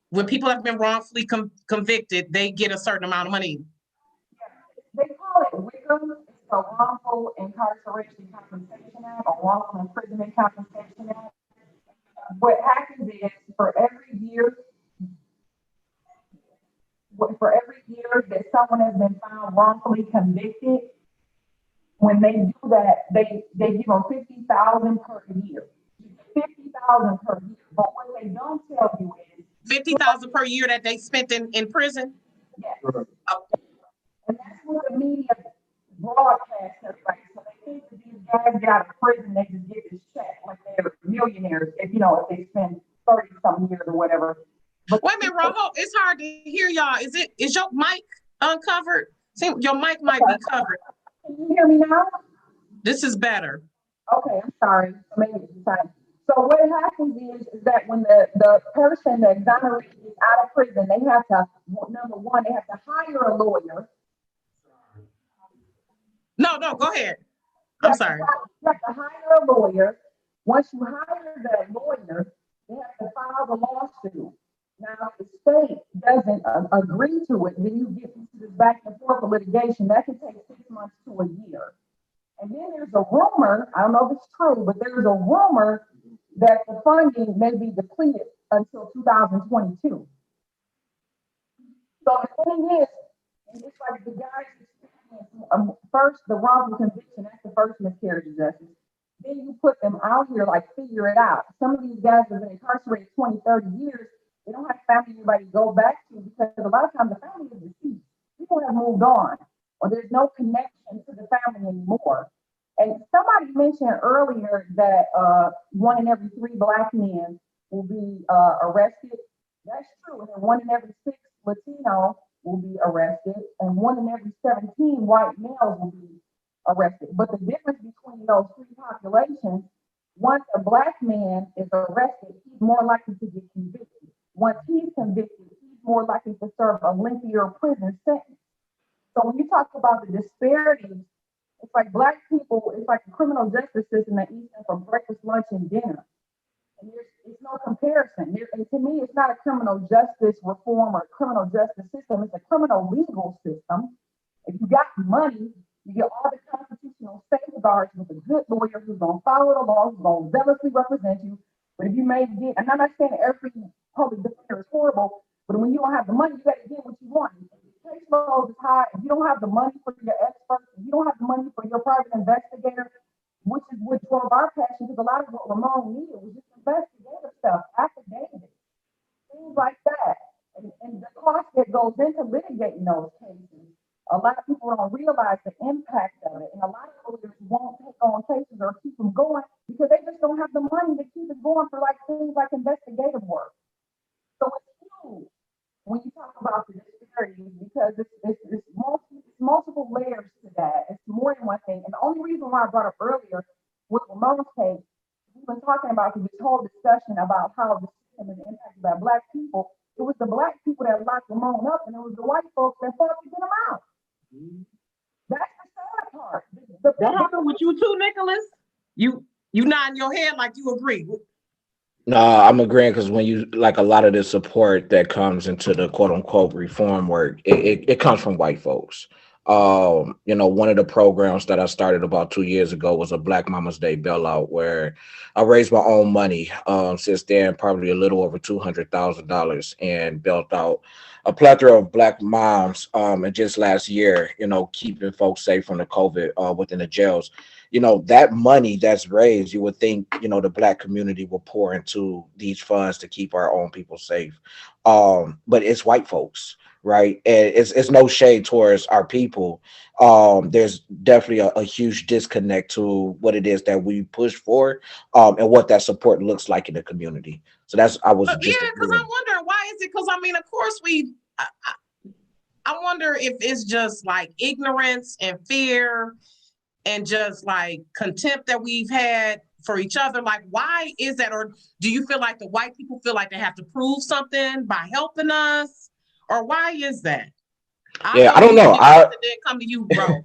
when people have been wrongfully convicted, they get a certain amount of money. They call it WICA. It's a Wrongful Incarceration Compensation Act or Wrongful Imprisonment Compensation Act. What happens is for every year that someone has been found wrongfully convicted, when they do that, they give them $50,000 per year. $50,000 per year. But what they don't tell you is $50,000 per year that they spent in prison. Yes. And that's what the media broadcasts everybody. So they think that these guys get out of prison, they just get this check like they're millionaires if they spend 30-some years or whatever. But wait a minute, Rojo, it's hard to hear y'all. Is your mic uncovered? See, your mic might be covered. Can you hear me now? This is better. Okay, I'm sorry. Maybe it's the time. So what happens is that when the person, the exoneree is out of prison, they have to, number one, they have to hire a lawyer. No, go ahead. I'm sorry. You have to hire a lawyer. Once you hire that lawyer, they have to file the lawsuit. Now, if the state doesn't agree to it, then you get into this back and forth of litigation. That can take 6 months to a year. And then there's a rumor, I don't know if it's true, but there's a rumor that the funding may be depleted until 2022. So the thing is, it's like the guys, first the wrongful conviction, that's the first miscarriage of justice. Then you put them out here, like figure it out. Some of these guys have been incarcerated 20, 30 years. They don't have family anybody to go back to because a lot of times the family is deceased. People have moved on, or there's no connection to the family anymore. And somebody mentioned earlier that 1 in every 3 Black men will be arrested. That's true. And 1 in every 6 Latino will be arrested, and 1 in every 17 white males will be arrested. But the difference between those 3 populations, once a Black man is arrested, he's more likely to get convicted. Once he's convicted, he's more likely to serve a lengthier prison sentence. So when you talk about the disparities, it's like Black people, it's like the criminal justice system that eats them for breakfast, lunch, and dinner. And it's no comparison. And to me, it's not a criminal justice reform or criminal justice system. It's a criminal legal system. If you got money, you get all the constitutional safeguards with a good lawyer who's going to follow the law, who's going to zealously represent you. But if you may get, and I'm not saying every public defender is horrible, but when you don't have the money, you got to get what you want. If the caseload is high, if you don't have the money for your experts, if you don't have the money for your private investigator, which is what drove our passion, because a lot of what Ramon needed was just investigative stuff, affidavits, things like that. And the cost that goes into litigating those cases, a lot of people don't realize the impact of it. And a lot of lawyers won't take on cases or keep them going because they just don't have the money to keep it going for like things like investigative work. So it's huge when you talk about the disparities because it's multiple layers to that. It's more than one thing. And the only reason why I brought up earlier with Ramon's case, we've been talking about this whole discussion about how the system is impacted by Black people. It was the Black people that locked Ramon up, and it was the white folks that fought to get him out. That's the sad part. That happened with you too, Nicholas? You nodding your head like you agree. No, I'm agreeing because when you like a lot of the support that comes into the quote unquote reform work, it comes from white folks. One of the programs that I started about 2 years ago was a Black Mama's Day bailout where I raised my own money. Since then, probably a little over $200,000 and built out a plethora of Black moms. And just last year, keeping folks safe from the COVID within the jails. That money that's raised, you would think, the Black community will pour into these funds to keep our own people safe. But it's white folks, right? And it's no shade towards our people. There's definitely a huge disconnect to what it is that we push for, and what that support looks like in the community. So because I'm wondering why is it? Because of course I wonder if it's just like ignorance and fear and just like contempt that we've had for each other. Like, why is that? Or do you feel like the white people feel like they have to prove something by helping us? Or why is that? I don't know. Come to you, bro.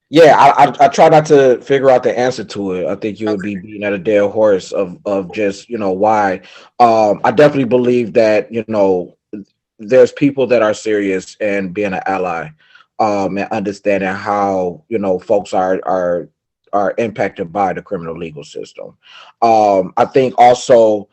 Yeah, I try not to figure out the answer to it. I think you would be beating at a dead horse of just why. I definitely believe that there's people that are serious and being an ally, and understanding how folks are impacted by the criminal legal system. I think also,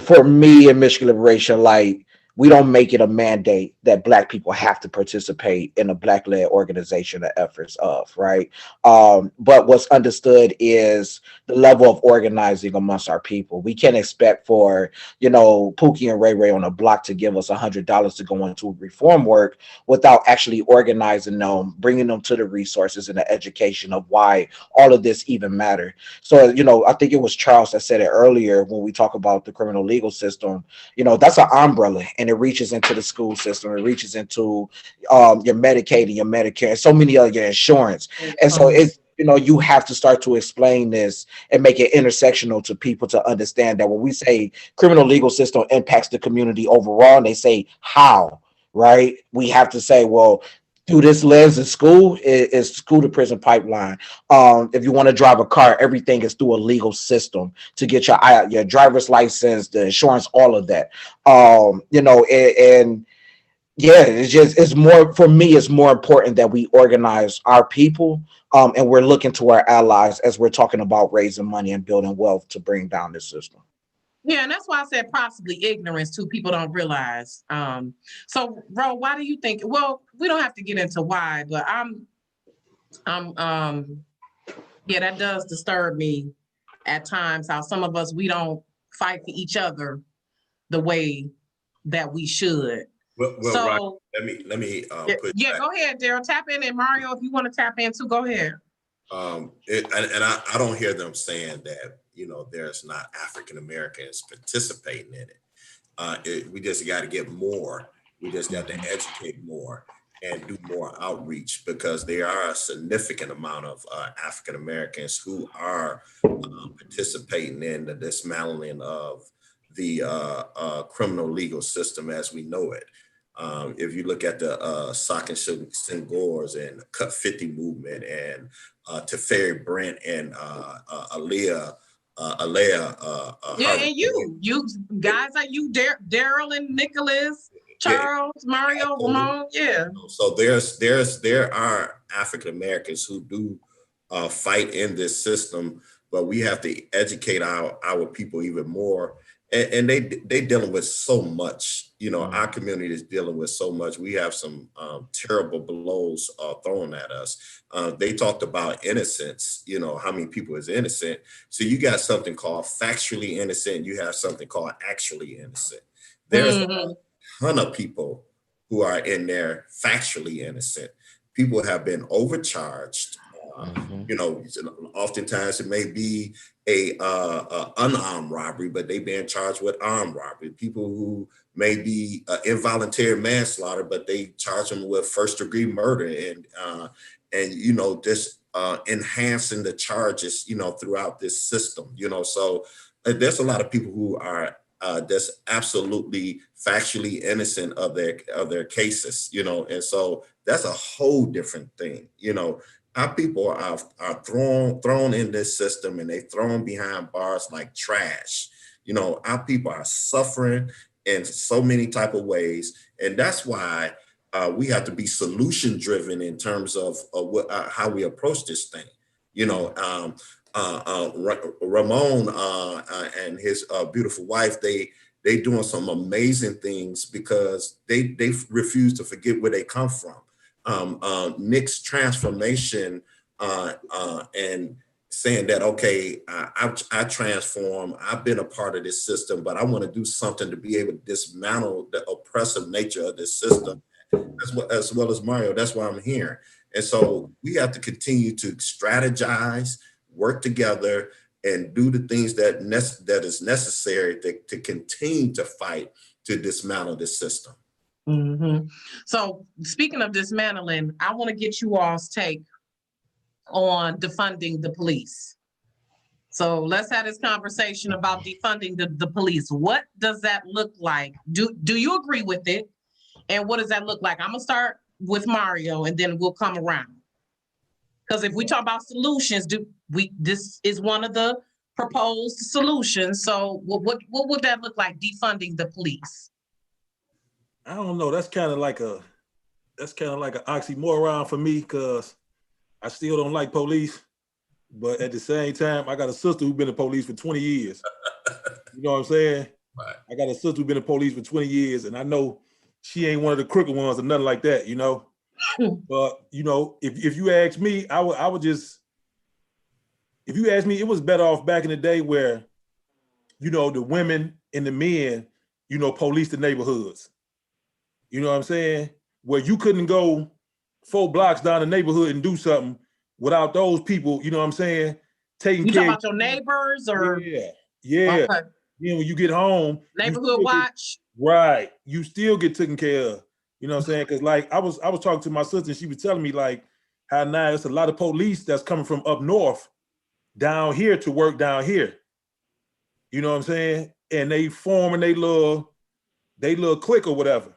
for me in Michigan Liberation, like we don't make it a mandate that Black people have to participate in a Black-led organization or efforts of, right? But what's understood is the level of organizing amongst our people. We can't expect for, Pookie and Ray Ray on a block to give us $100 to go into reform work without actually organizing them, bringing them to the resources and the education of why all of this even matter. So, I think it was Charles that said it earlier when we talk about the criminal legal system, that's an umbrella and it reaches into the school system, it reaches into your Medicaid and your Medicare, and so many other your insurance. And so it's you have to start to explain this and make it intersectional to people to understand that when we say criminal legal system impacts the community overall, and they say how, right? We have to say, well, through this lens in school is school to prison pipeline. If you want to drive a car, everything is through a legal system to get your driver's license, the insurance, all of that. And yeah, it's more, for me, it's more important that we organize our people, and we're looking to our allies as we're talking about raising money and building wealth to bring down this system. Yeah, and that's why I said possibly ignorance too. People don't realize. So, Ro, why do you think? Well, we don't have to get into why, but yeah, that does disturb me at times. How some of us we don't fight for each other the way that we should. Well, so Rock, let me yeah, go ahead, Darryl. Tap in, and Mario, if you want to tap in too, go ahead. I don't hear them saying that there's not African Americans participating in it. We just got to get more. We just got to educate more and do more outreach, because there are a significant amount of African Americans who are participating in the dismantling of the criminal legal system as we know it. If you look at the Sock and Singors and Cut 50 movement and Teferi Brent and Alea. Yeah, and you guys are you, Darryl and Nicholas, Charles, Mario, Ramon, yeah. So there are African Americans who do fight in this system, but we have to educate our people even more and they dealing with so much. You know, our community is dealing with so much. We have some terrible blows thrown at us. They talked about innocence. You know, how many people is innocent? So you got something called factually innocent. You have something called actually innocent. There's a ton of people who are in there factually innocent. People have been overcharged. You know, oftentimes it may be a unarmed robbery, but they've been charged with armed robbery. People who may be involuntary manslaughter, but they charge them with first-degree murder, and you know, just enhancing the charges, you know, throughout this system. You know, so there's a lot of people who are that's absolutely factually innocent of their cases. You know, and so that's a whole different thing. You know. Our people are thrown in this system, and they thrown behind bars like trash. You know, our people are suffering in so many type of ways, and that's why we have to be solution driven in terms of how we approach this thing. You know, Ramon and his beautiful wife, they doing some amazing things because they refuse to forget where they come from. Nick's transformation and saying that, okay, I transform, I've been a part of this system, but I want to do something to be able to dismantle the oppressive nature of this system, as well as Mario. That's why I'm here. And so we have to continue to strategize, work together, and do the things that is necessary to continue to fight to dismantle this system. So speaking of dismantling, I want to get you all's take on defunding the police. So let's have this conversation about defunding the police. What does that look like? Do you agree with it? And what does that look like? I'm gonna start with Mario, and then we'll come around. Because if we talk about solutions, this is one of the proposed solutions. So what would that look like, defunding the police? I don't know. That's kind of like an oxymoron for me, because I still don't like police, but at the same time, I got a sister who's been in police for 20 years. You know what I'm saying? Right. I got a sister who's been in police for 20 years, and I know she ain't one of the crooked ones or nothing like that, you know? But, you know, if you ask me, I would just, if you ask me, it was better off back in the day where, you know, the women and the men, you know, police the neighborhoods. You know what I'm saying? Where you couldn't go 4 blocks down the neighborhood and do something without those people, you know what I'm saying, taking care. You talking about your neighbors or? Yeah. Okay. Then when you get home, neighborhood watch. Right. You still get taken care of. You know what I'm saying? Because like I was talking to my sister, and she was telling me like how now it's a lot of police that's coming from up north down here to work down here. You know what I'm saying? And they forming they little clique or whatever.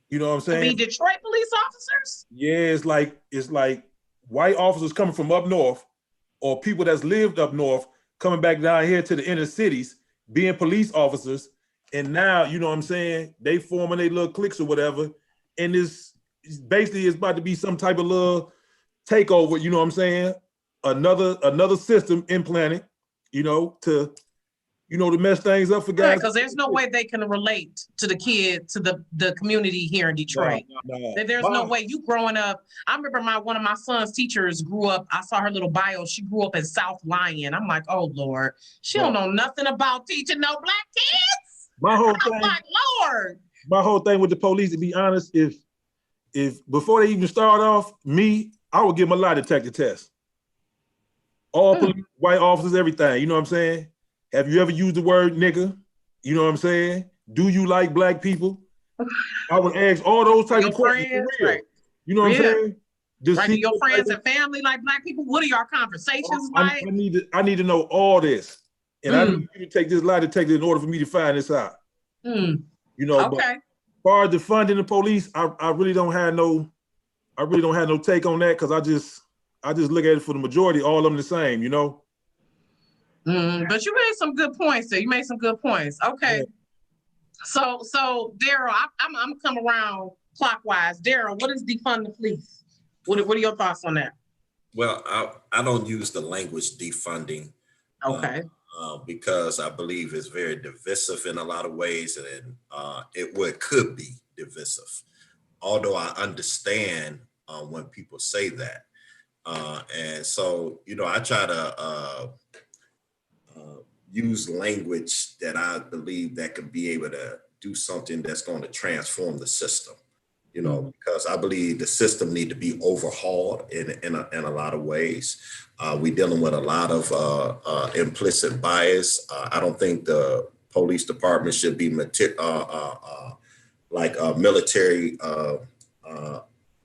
You know what I'm saying? Be Detroit police officers? Yeah, it's like white officers coming from up north, or people that's lived up north coming back down here to the inner cities, being police officers. And now, you know what I'm saying, they forming their little cliques or whatever. And it's basically about to be some type of little takeover, you know what I'm saying? Another system implanted, you know, to mess things up for guys. Because there's no way they can relate to the kid, to the community here in Detroit. No. There's no way. You growing up, I remember one of my son's teachers grew up, I saw her little bio, she grew up in South Lyon. I'm like, oh Lord, she don't know nothing about teaching no black kids. My whole thing, I'm like, Lord. My whole thing with the police, to be honest, if before they even start off, I would give them a lie detector test. All police, white officers, everything, you know what I'm saying? Have you ever used the word nigga? You know what I'm saying? Do you like black people? I would ask all those type of questions for real. Right. You know what I'm saying? Right, do your friends and family like black people? What are your conversations like? I need to know all this. And I need you to take this lie detector in order for me to find this out. You know, okay. But as far as defunding the police, I really don't have no take on that, because I just look at it for the majority, all of them the same, you know. But you made some good points there. You made some good points. Okay. Yeah. So Darryl, I'm gonna come around clockwise. Darryl, what is defund the police? What are your thoughts on that? Well, I don't use the language defunding. Okay. because I believe it's very divisive in a lot of ways, and it could be divisive. Although I understand when people say that. And so, I try to use language that I believe that could be able to do something that's going to transform the system, because I believe the system need to be overhauled in a lot of ways. We're dealing with a lot of implicit bias. I don't think the police department should be like military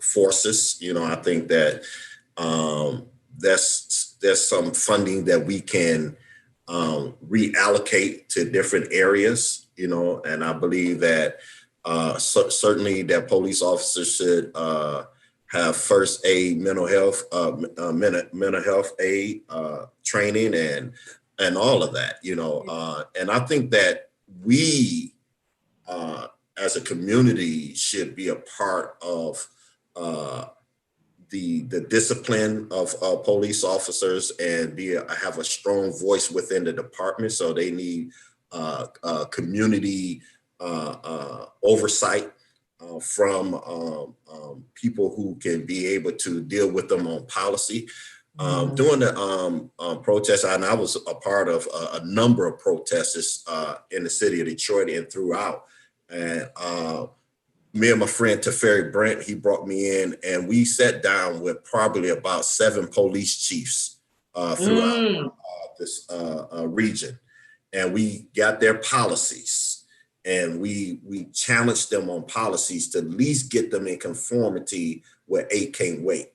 forces. I think that there's some funding that we can reallocate to different areas, and I believe that certainly that police officers should have first aid, mental health aid training, and all of that, and I think that we as a community should be a part of the discipline of police officers and have a strong voice within the department. So they need community oversight from people who can be able to deal with them on policy. During the protests, and I was a part of a number of protests in the city of Detroit and throughout. And me and my friend Teferi Brent, he brought me in, and we sat down with probably about 7 police chiefs throughout this region, and we got their policies, and we challenged them on policies to at least get them in conformity with 8 Can't Wait.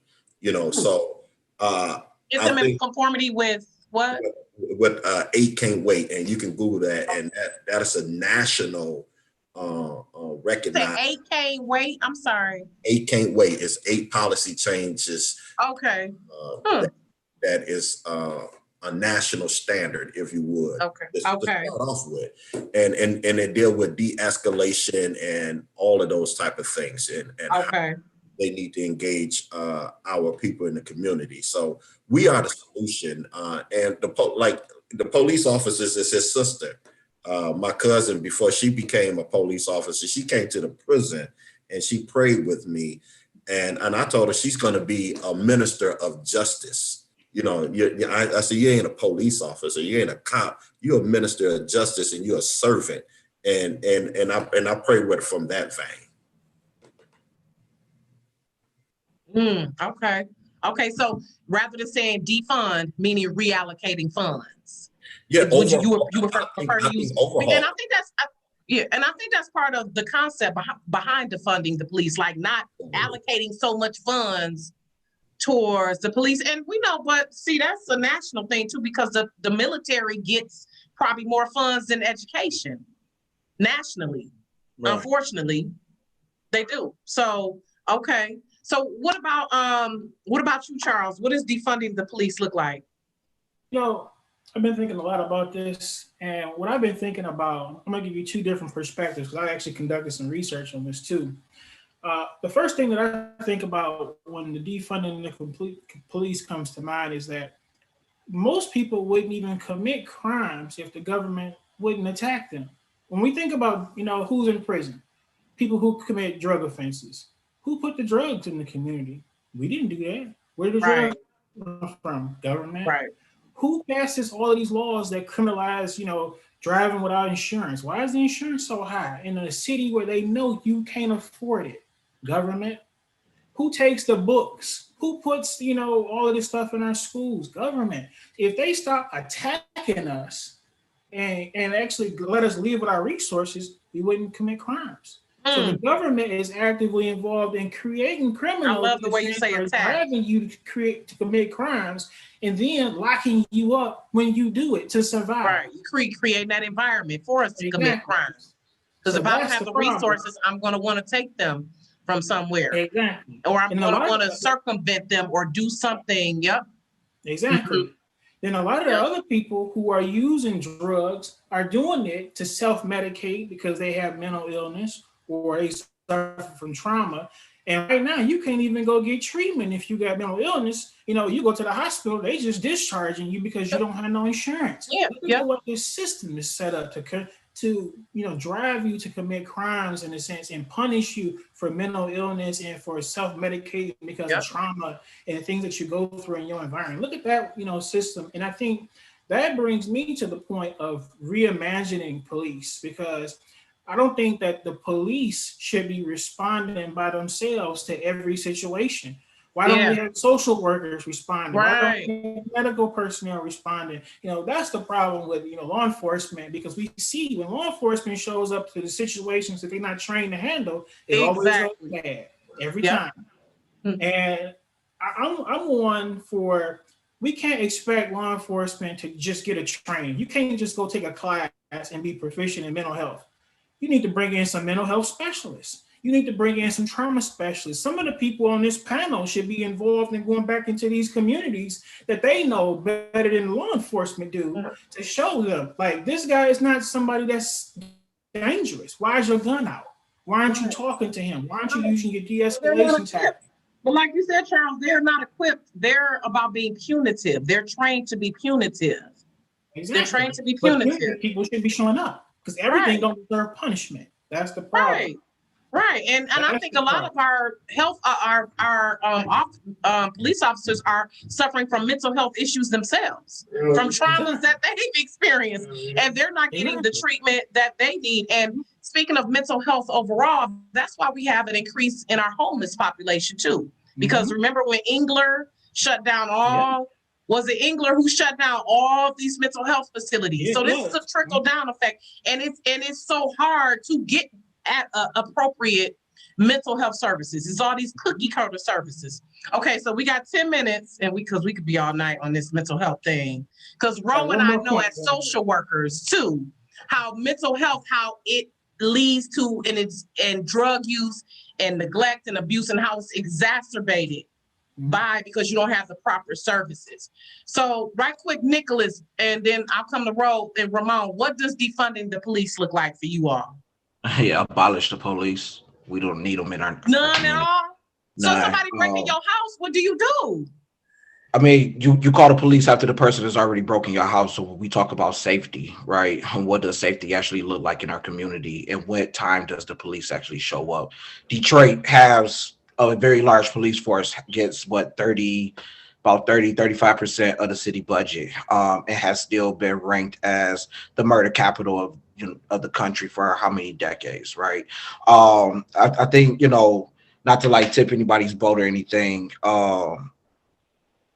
So get them in conformity with what? With 8 Can't Wait, and you can Google that, and that is a national recognized. 8 Can't Wait. I'm sorry. 8 Can't Wait is 8 policy changes. Okay. That is a national standard, if you would. Okay. To start off with, and they deal with de-escalation and all of those type of things, and how they need to engage our people in the community. So we are the solution, and the police officers is his sister. My cousin, before she became a police officer, she came to the prison and she prayed with me. And I told her she's going to be a minister of justice. I said, you ain't a police officer, you ain't a cop, you're a minister of justice, and you're a servant. And I pray with her from that vein. Okay. So rather than saying defund, meaning reallocating funds. Yeah, you prefer to use overhaul. And I think that's part of the concept behind defunding the police, like not allocating so much funds towards the police. And we know, but see, that's a national thing too, because the military gets probably more funds than education nationally. Right. Unfortunately, they do. So, okay. So what about you, Charles? What does defunding the police look like? I've been thinking a lot about this, and what I've been thinking about, I'm gonna give you 2 different perspectives, because I actually conducted some research on this too. The first thing that I think about when the defunding the police comes to mind is that most people wouldn't even commit crimes if the government wouldn't attack them. When we think about, who's in prison, people who commit drug offenses, who put the drugs in the community? We didn't do that. Where did the drugs come from? Government. Right. Who passes all of these laws that criminalize, driving without insurance? Why is the insurance so high in a city where they know you can't afford it? Government. Who takes the books? Who puts, all of this stuff in our schools? Government. If they stop attacking us and actually let us live with our resources, we wouldn't commit crimes. So the government is actively involved in creating criminals. I love the way you say attack. Driving you to commit crimes, and then locking you up when you do it to survive. Right, you create that environment for us to commit crimes. Because if I don't have the resources, I'm going to want to take them from somewhere. Exactly. Or I'm going to want to circumvent them or do something. Yep. Exactly. Mm-hmm. Then a lot of the other people who are using drugs are doing it to self-medicate because they have mental illness or they suffer from trauma. And right now, you can't even go get treatment if you got mental illness. You go to the hospital, they just discharging you because you don't have no insurance. Yeah, Look at the way this system is set up to drive you to commit crimes in a sense and punish you for mental illness and for self-medicating because of trauma and things that you go through in your environment. Look at that, system. And I think that brings me to the point of reimagining police, because I don't think that the police should be responding by themselves to every situation. Why don't we have social workers responding? Why don't we have medical personnel responding? That's the problem with law enforcement, because we see when law enforcement shows up to the situations that they're not trained to handle, it always goes bad every time. And I'm one for, we can't expect law enforcement to just get a training. You can't just go take a class and be proficient in mental health. You need to bring in some mental health specialists. You need to bring in some trauma specialists. Some of the people on this panel should be involved in going back into these communities that they know better than law enforcement do, to show them, like, this guy is not somebody that's dangerous. Why is your gun out? Why aren't you talking to him? Why aren't you using your de-escalation tactics? But like you said, Charles, they're not equipped. They're about being punitive. They're trained to be punitive. Exactly. They're trained to be punitive. People should be showing up because everything don't deserve punishment. That's the problem. Right. And I think a lot of our health, police officers are suffering from mental health issues themselves, from traumas that they've experienced, and they're not getting the treatment that they need. And speaking of mental health overall, that's why we have an increase in our homeless population too. Because remember when Engler shut down all, was it Engler who shut down all of these mental health facilities? So this is a trickle down effect, and it's so hard to get at appropriate mental health services. It's all these cookie cutter services. Okay, so we got 10 minutes, and because we could be all night on this mental health thing. Because Ro and I know as social workers too, how mental health, how it leads to and drug use and neglect and abuse, and how it's exacerbated because you don't have the proper services. So right quick, Nicholas, and then I'll come to Ro and Ramon. What does defunding the police look like for you all? Yeah, abolish the police. We don't need them in our none at all. So somebody breaking your house, what do you do? I mean, you call the police after the person has already broken your house. So we talk about safety, right? And what does safety actually look like in our community? And what time does the police actually show up? Detroit has a very large police force, gets about 35% of the city budget. It has still been ranked as the murder capital of the country for how many decades, right? I think, not to like tip anybody's boat or anything,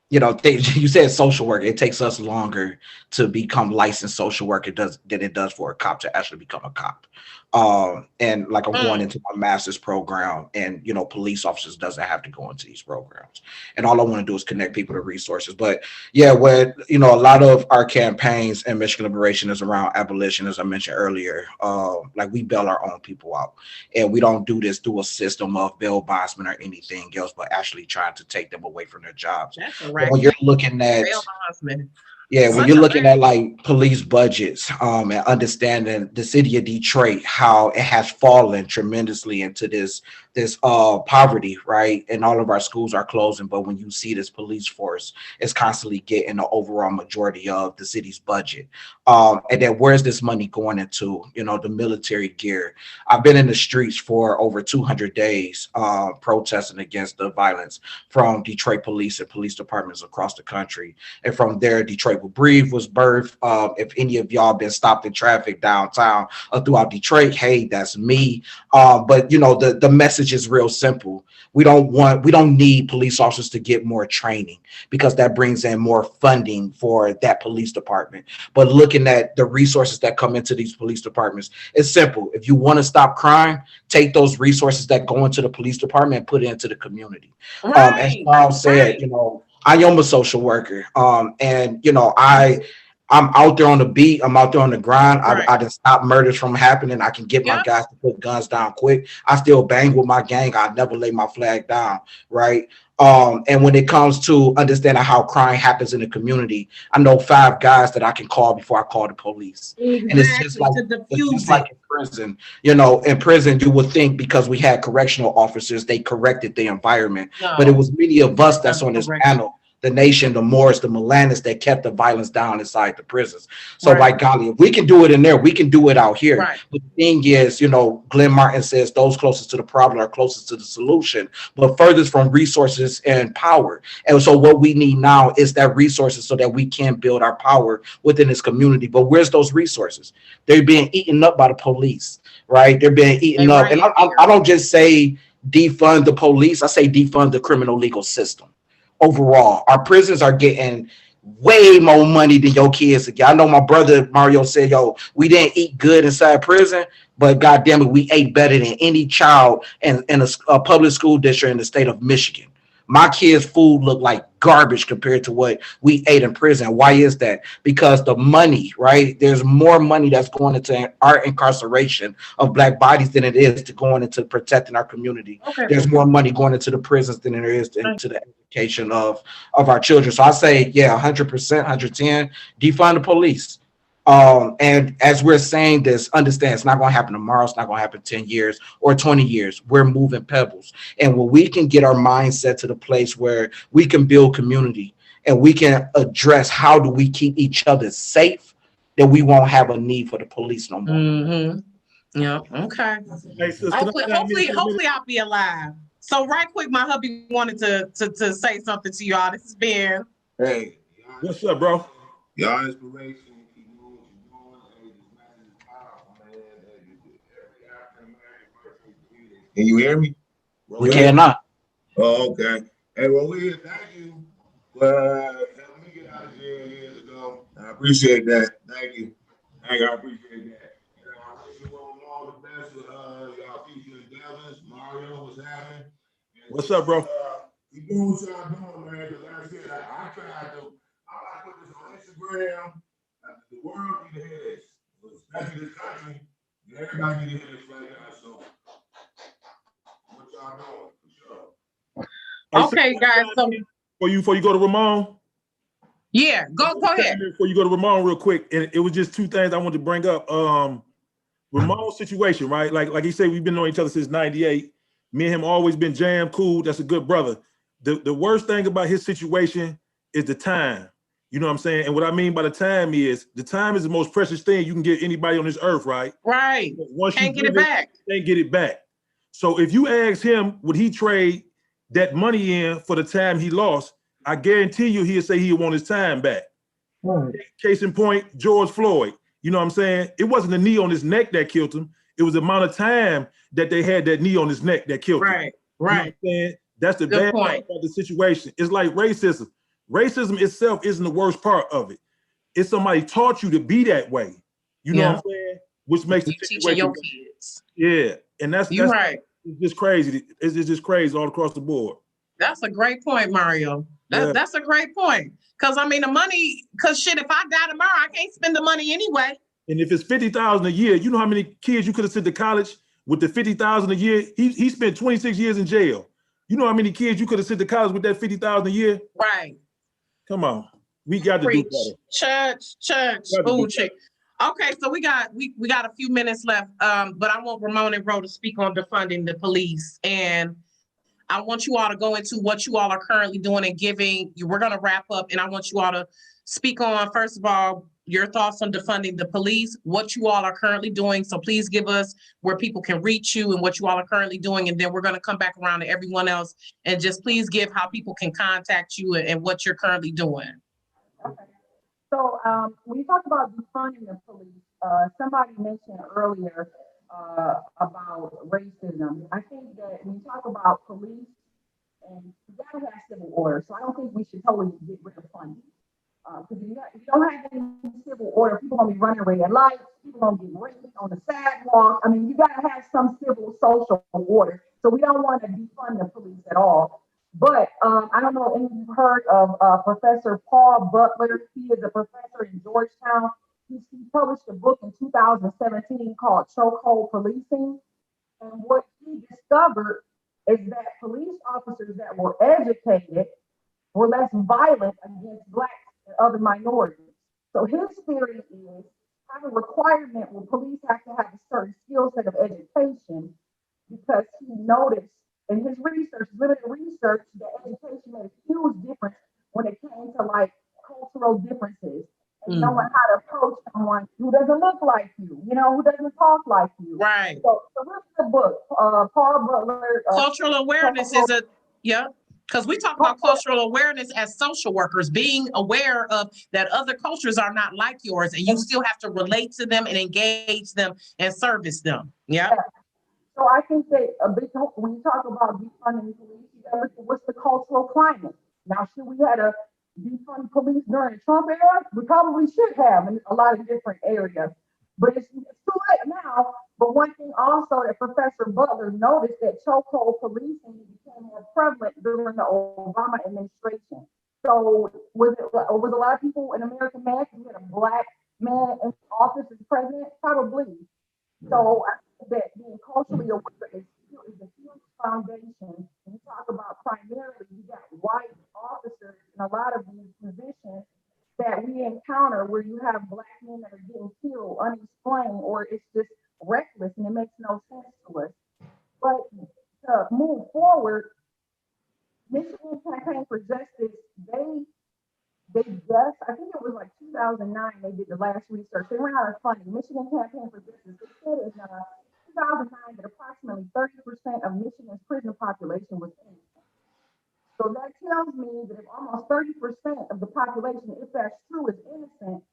you said social work. It takes us longer to become licensed social worker than it does for a cop to actually become a cop. And like I'm going into my master's program, and police officers doesn't have to go into these programs. And all I want to do is connect people to resources. But yeah, a lot of our campaigns in Michigan Liberation is around abolition, as I mentioned earlier. Like we bail our own people out, and we don't do this through a system of bail bondsmen or anything else, but actually trying to take them away from their jobs. When you're looking at bail bondsmen. Yeah, when you're looking at like police budgets and understanding the city of Detroit, how it has fallen tremendously into this poverty, right? And all of our schools are closing. But when you see this police force, it's constantly getting the overall majority of the city's budget. And then where's this money going into? The military gear. I've been in the streets for over 200 days protesting against the violence from Detroit police and police departments across the country. And from there, Detroit Will Breathe was birthed. If any of y'all been stopped in traffic downtown or throughout Detroit, hey, that's me. But the message is real simple. We don't need police officers to get more training, because that brings in more funding for that police department. But looking at the resources that come into these police departments, it's simple. If you want to stop crime, take those resources that go into the police department and put it into the community. As Charles said, I am a social worker. And I'm out there on the beat. I'm out there on the grind. Right. I done stop murders from happening. I can get my Yep. guys to put guns down quick. I still bang with my gang. I never lay my flag down. Right. And when it comes to understanding how crime happens in the community, I know 5 guys that I can call before I call the police. Exactly, And it's just like to diffuse like it. in prison. You know, in prison, you would think because we had correctional officers, they corrected the environment. But it No, was many of us that's that's on this correct. panel, the nation, the Moors, the Milanis, that kept the violence down inside the prisons. So Right. by golly, if we can do it in there, we can do it out here. Right. But the thing is, you know, Glenn Martin says those closest to the problem are closest to the solution, but furthest from resources and power. And so what we need now is that resources so that we can build our power within this community. But where's those resources? They're being eaten up by the police, right? They're being eaten They up. right And in here. I don't just say defund the police. I say defund the criminal legal system. Overall, our prisons are getting way more money than your kids get. I know my brother Mario said, yo, we didn't eat good inside prison, but goddamn it, we ate better than any child in a public school district in the state of Michigan. My kids' food looked like garbage compared to what we ate in prison. Why is that? Because the money, right? There's more money that's going into our incarceration of Black bodies than it is to going into protecting our community. Okay. There's more money going into the prisons than there is into the education of our children. So I say, yeah, 100%, 110, defund the police. And as we're saying this, understand it's not going to happen tomorrow. It's not going to happen 10 years or 20 years. We're moving pebbles. And when we can get our mindset to the place where we can build community and we can address how do we keep each other safe, then we won't have a need for the police no more. Mm-hmm. Yeah. Okay. Hey, sis, can Hopefully I'll be alive. So right quick, my hubby wanted to say something to y'all. This has been. Hey, what's up, bro? y'all inspiration. Keep doing what you're doing. Hey, this message is powerful, man. Hey, every African American person is needed. Can you hear me? We cannot. Oh, okay. Hey, well, we thank you for helping me get out of jail years ago. I appreciate that. Thank you. I appreciate that. And I wish you all the best with y'all future endeavors. Mario, what's happening? What's up, bro? Keep doing what y'all doing, man. Because like I said, I try to put this on Instagram. The world need to hear this, especially this country. Everybody need to hear this right now. So, what y'all doing? For sure. Okay, guys. So Before you go to Ramon. Yeah, go ahead. Before you go to Ramon, real quick, and it was just 2 things I wanted to bring up. Ramon's situation, right? Like he said, we've been knowing each other since '98. Me and him always been jam cool. That's a good brother. The worst thing about his situation is the time. You know what I'm saying? And what I mean by the time is the most precious thing you can get anybody on this earth, right? Right. Once Can't you get it back. Can't get it back. So if you ask him, would he trade that money in for the time he lost? I guarantee you he'll say he'll want his time back. Right. Case in point, George Floyd. You know what I'm saying? It wasn't the knee on his neck that killed him. It was the amount of time that they had that knee on his neck that killed him. Right. You know what I'm saying? That's the bad part about the situation. It's like racism. Racism itself isn't the worst part of it. It's somebody taught you to be that way. You know what I'm saying? Which makes the teaching situation. your kids. Yeah, and that's right. It's just crazy. It's just crazy all across the board. That's a great point, Mario. That's a great point. Because I mean, the money. Because shit, if I die tomorrow, I can't spend the money anyway. And if it's $50,000 a year, you know how many kids you could have sent to college with the $50,000 a year? He spent 26 years in jail. You know how many kids you could have sent to college with that $50,000 a year? Right. Come on, we got to do better. Church, food chick. Okay, so we got a few minutes left. But I want Ramon and Ro to speak on defunding the police, and I want you all to go into what you all are currently doing and giving. We're gonna wrap up, and I want you all to speak on, first of all, your thoughts on defunding the police, what you all are currently doing. So please give us where people can reach you and what you all are currently doing. And then we're going to come back around to everyone else and just please give how people can contact you and what you're currently doing. Okay. So when you talk about defunding the police, somebody mentioned earlier about racism. I think that when you talk about police, and you gotta have civil order. So I don't think we should totally get rid of funding. Because if you don't have any civil order, people gonna be running red lights, people gonna get raped on the sidewalk. I mean, you gotta have some civil social order. So we don't want to defund the police at all. But I don't know if you've heard of Professor Paul Butler. He is a professor in Georgetown. He published a book in 2017 called Chokehold Policing. And what he discovered is that police officers that were educated were less violent against Blacks and other minorities. So his theory is have a requirement where police have to have a certain skill set of education, because he noticed in his research, limited research, that education made a huge difference when it came to like cultural differences and knowing how to approach someone who doesn't look like you, who doesn't talk like you. Right. So look at the book, Paul Butler. Cultural awareness is because we talk about cultural awareness as social workers, being aware of that other cultures are not like yours, and you still have to relate to them and engage them and service them. Yeah. So I think that when you talk about defunding police, you got to look at what's the cultural climate. Now, should we had a defund police during the Trump era? We probably should have in a lot of different areas, but it's too late now. But one thing also that Professor Butler noticed, that chokehold policing became more prevalent during the Obama administration. So was a lot of people in America mad because we had a Black man in office as president? Probably. So I think that being culturally aware is a huge foundation. When you talk about primarily, you got white officers in a lot of these positions that we encounter where you have Black men that are getting killed unexplained, or it's just reckless and it makes no sense to us. But to move forward, Michigan Campaign for Justice, they just, I think it was like 2009, they did the last research. They ran out of funding. Michigan Campaign for Justice, they said in 2009 that approximately 30% of Michigan's prison population was innocent. So that tells me that if almost 30% of the population, if that's true, is innocent,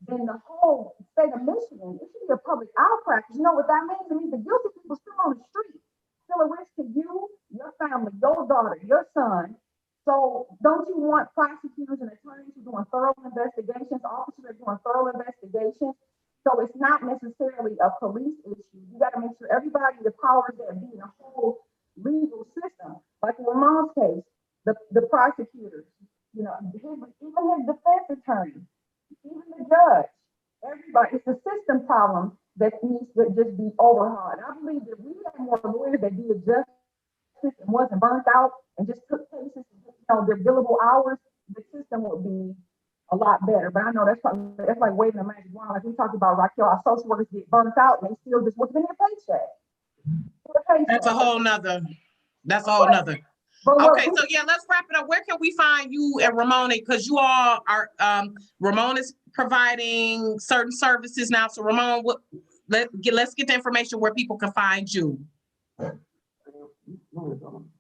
then the whole state of Michigan, it should be a public outcry. You know what that means? It means the guilty people still on the street, still a risk to you, your family, your daughter, your son. So don't you want prosecutors and attorneys who are doing thorough investigations, officers are doing thorough investigations? So it's not necessarily a police issue. You got to make sure everybody, the powers that be in the whole legal system, like in Ramon's case, the prosecutors, even his defense attorney, even the judge, everybody, it's a system problem that needs to just be overhauled. I believe that we had more lawyers that did justice and wasn't burnt out and just took cases, their billable hours, the system would be a lot better. But I know that's like waving a magic wand. Like we talked about, Raquel, our social workers get burnt out and they still just working their paycheck. That's a whole nother. Okay, so yeah, let's wrap it up. Where can we find you and Ramon? Because you all are, Ramon is providing certain services now. So Ramon, let's get the information where people can find you. Ramon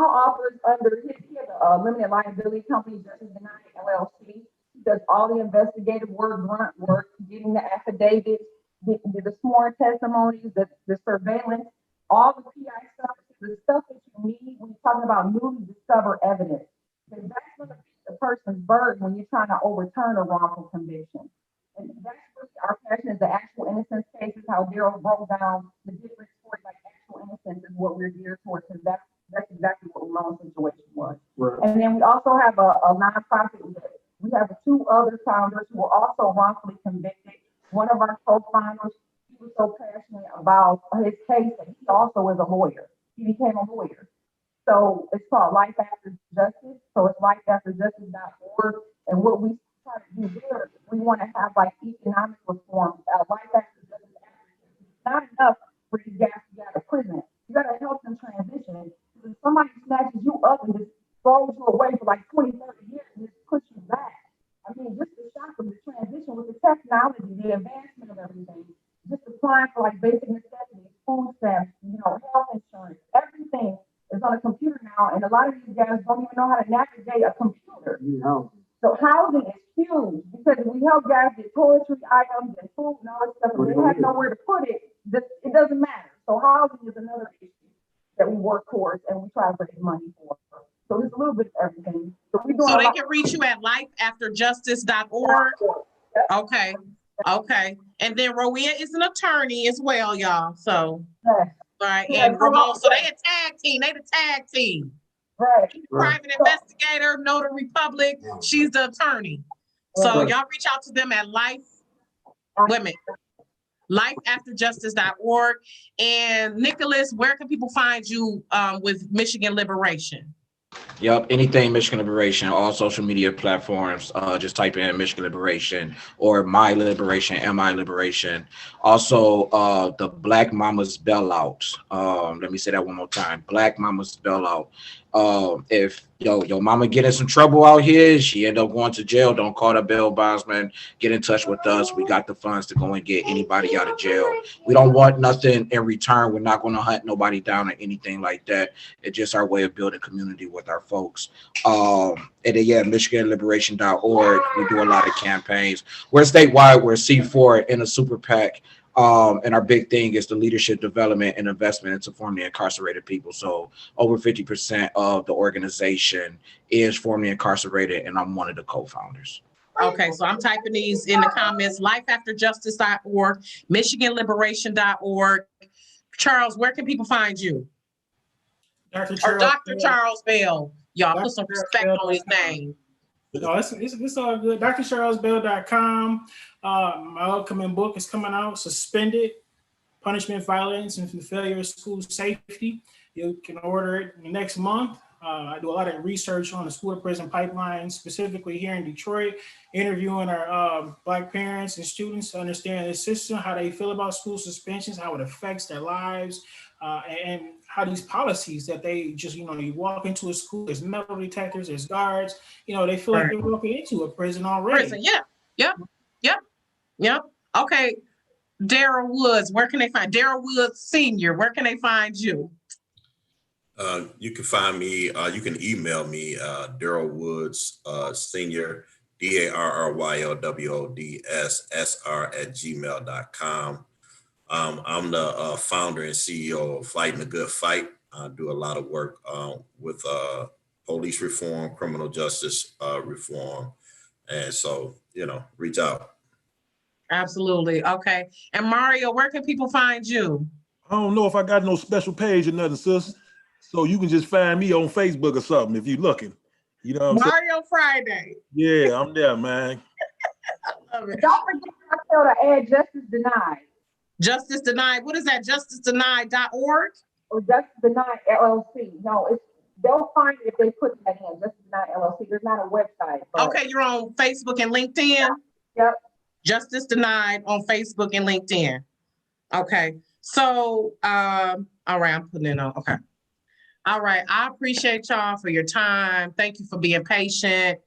offers under he has a limited liability company, Justice Denied LLC. He does all the investigative work, grunt work, getting the affidavits, the sworn testimonies, the surveillance, all the PI stuff, the stuff that you need when you're talking about newly discovered evidence. Because that's going to be the person's burden when you're trying to overturn a wrongful conviction. And that's really our passion, is the actual innocence cases, how Darryl broke down the difference towards like actual innocence is what we're geared towards, because that's exactly what Ramon's situation was. Right. And then we also have a nonprofit. We have two other founders who were also wrongfully convicted. One of our co-founders, he was so passionate about his case that he also is a lawyer. He became a lawyer. So it's called Life After Justice. So it's lifeafterjustice.org. And what we try to do there, we want to have like economic reform. Life After Justice. It's not enough for these guys to get out of prison. You got to help them transition. If somebody snatches you up and just throws you away for like 20, 30 years and just push you back. I mean, just the shock of the transition with the technology, the advancement of everything, just applying for like basic necessities, food stamps, health insurance, everything is on a computer now. And a lot of these guys don't even know how to navigate a computer. So housing is huge, because if we help guys get toiletry items and food and all this stuff, if they have nowhere to put it, it doesn't matter. So housing is another issue that we work towards and we try to raise money for. So there's a little bit of everything. So they can reach you at lifeafterjustice.org. Okay. And then Rowena is an attorney as well, y'all. So Right, Yeah, and Ramon, so they a tag team. They the tag team. Right. Private investigator, notary public. She's the attorney. So y'all reach out to them at lifeafterjustice.org. And Nicholas, where can people find you with Michigan Liberation? Yep, anything Michigan Liberation, all social media platforms. Just type in Michigan Liberation or My Liberation, MI Liberation. Also, the Black Mama's Bailout. Let me say that one more time. Black Mama's Bailout. If your mama get in some trouble out here, she end up going to jail, don't call the bail bondsman. Get in touch with us. We got the funds to go and get anybody out of jail. We don't want nothing in return. We're not going to hunt nobody down or anything like that. It's just our way of building community with our folks. And then, yeah, MichiganLiberation.org. We do a lot of campaigns. We're statewide. We're C4 in a super PAC. And our big thing is the leadership development and investment into formerly incarcerated people. So over 50% of the organization is formerly incarcerated, and I'm one of the co-founders. Okay, so I'm typing these in the comments, lifeafterjustice.org, MichiganLiberation.org. Charles, where can people find you? Dr. Charles Bell. Y'all put some respect on his name. No, it's all good. DrCharlesBell.com. My upcoming book is coming out, Suspended, Punishment, Violence, and the Failure of School Safety. You can order it next month. I do a lot of research on the school to prison pipeline, specifically here in Detroit, interviewing our Black parents and students to understand the system, how they feel about school suspensions, how it affects their lives, and how these policies that they just, you walk into a school, there's metal detectors, there's guards, they feel like they're walking into a prison already. Yep. Okay, Darryl Woods, where can they find Darryl Woods Sr.? Where can they find you? You can find me, you can email me, Darryl Woods Sr, DarrylWoodsSR@gmail.com. I'm the founder and CEO of Fighting a Good Fight. I do a lot of work with police reform, criminal justice reform. And so, reach out. Absolutely. Okay. And Mario, where can people find you? I don't know if I got no special page or nothing, sis. So you can just find me on Facebook or something if you're looking. You know what I'm saying? Mario Friday. Yeah, I'm there, man. I love it. Don't forget to add Justice Denied. Justice Denied. What is that? JusticeDenied.org? Or Justice Denied LLC. No, they'll find it if they put that in. Justice Denied LLC. There's not a website. Okay, you're on Facebook and LinkedIn? Yep. Justice Denied on Facebook and LinkedIn. Okay. So, all right, I'm putting it on. Okay. All right. I appreciate y'all for your time. Thank you for being patient.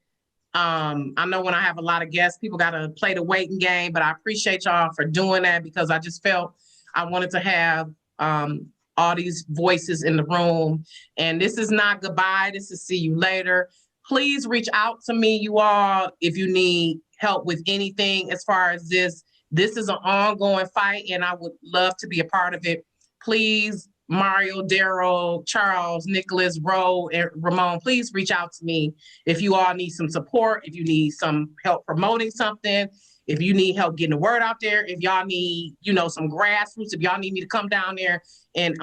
I know when I have a lot of guests, people got to play the waiting game, but I appreciate y'all for doing that because I just felt I wanted to have all these voices in the room. And this is not goodbye. This is see you later. Please reach out to me, you all, if you need help with anything as far as this. This is an ongoing fight, and I would love to be a part of it. Please, Mario, Darryl, Charles, Nicholas, Ro, and Ramon, please reach out to me if you all need some support, if you need some help promoting something, if you need help getting the word out there, if y'all need, some grassroots, if y'all need me to come down there and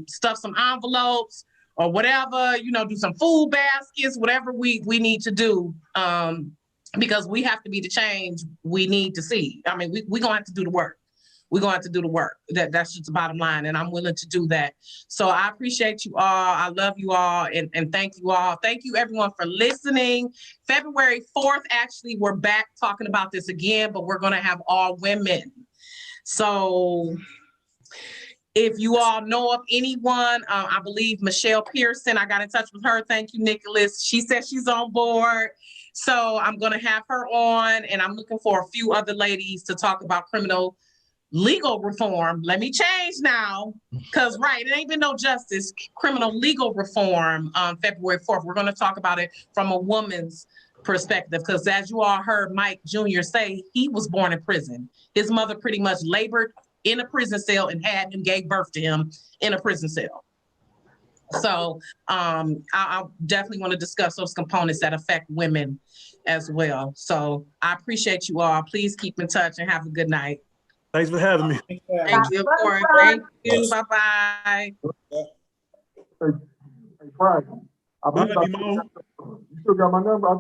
stuff some envelopes or whatever, do some food baskets, whatever we need to do. Because we have to be the change we need to see. I mean, we're going to have to do the work. We're going to have to do the work. That's just the bottom line, and I'm willing to do that. So I appreciate you all. I love you all, and thank you all. Thank you, everyone, for listening. February 4th, actually, we're back talking about this again, but we're going to have all women. So if you all know of anyone, I believe Michelle Pearson, I got in touch with her. Thank you, Nicholas. She said she's on board. So I'm going to have her on, and I'm looking for a few other ladies to talk about criminal legal reform. Let me change now, because it ain't been no justice. Criminal legal reform on February 4th. We're going to talk about it from a woman's perspective, because as you all heard Mike Jr. say, he was born in prison. His mother pretty much labored in a prison cell and had him, gave birth to him in a prison cell. So I definitely want to discuss those components that affect women as well. So I appreciate you all. Please keep in touch and have a good night. Thanks for having me. Thank you, of course. Thank you. Bye-bye. Hey, Brian, I believe Bye, Ramon. you still got my number. I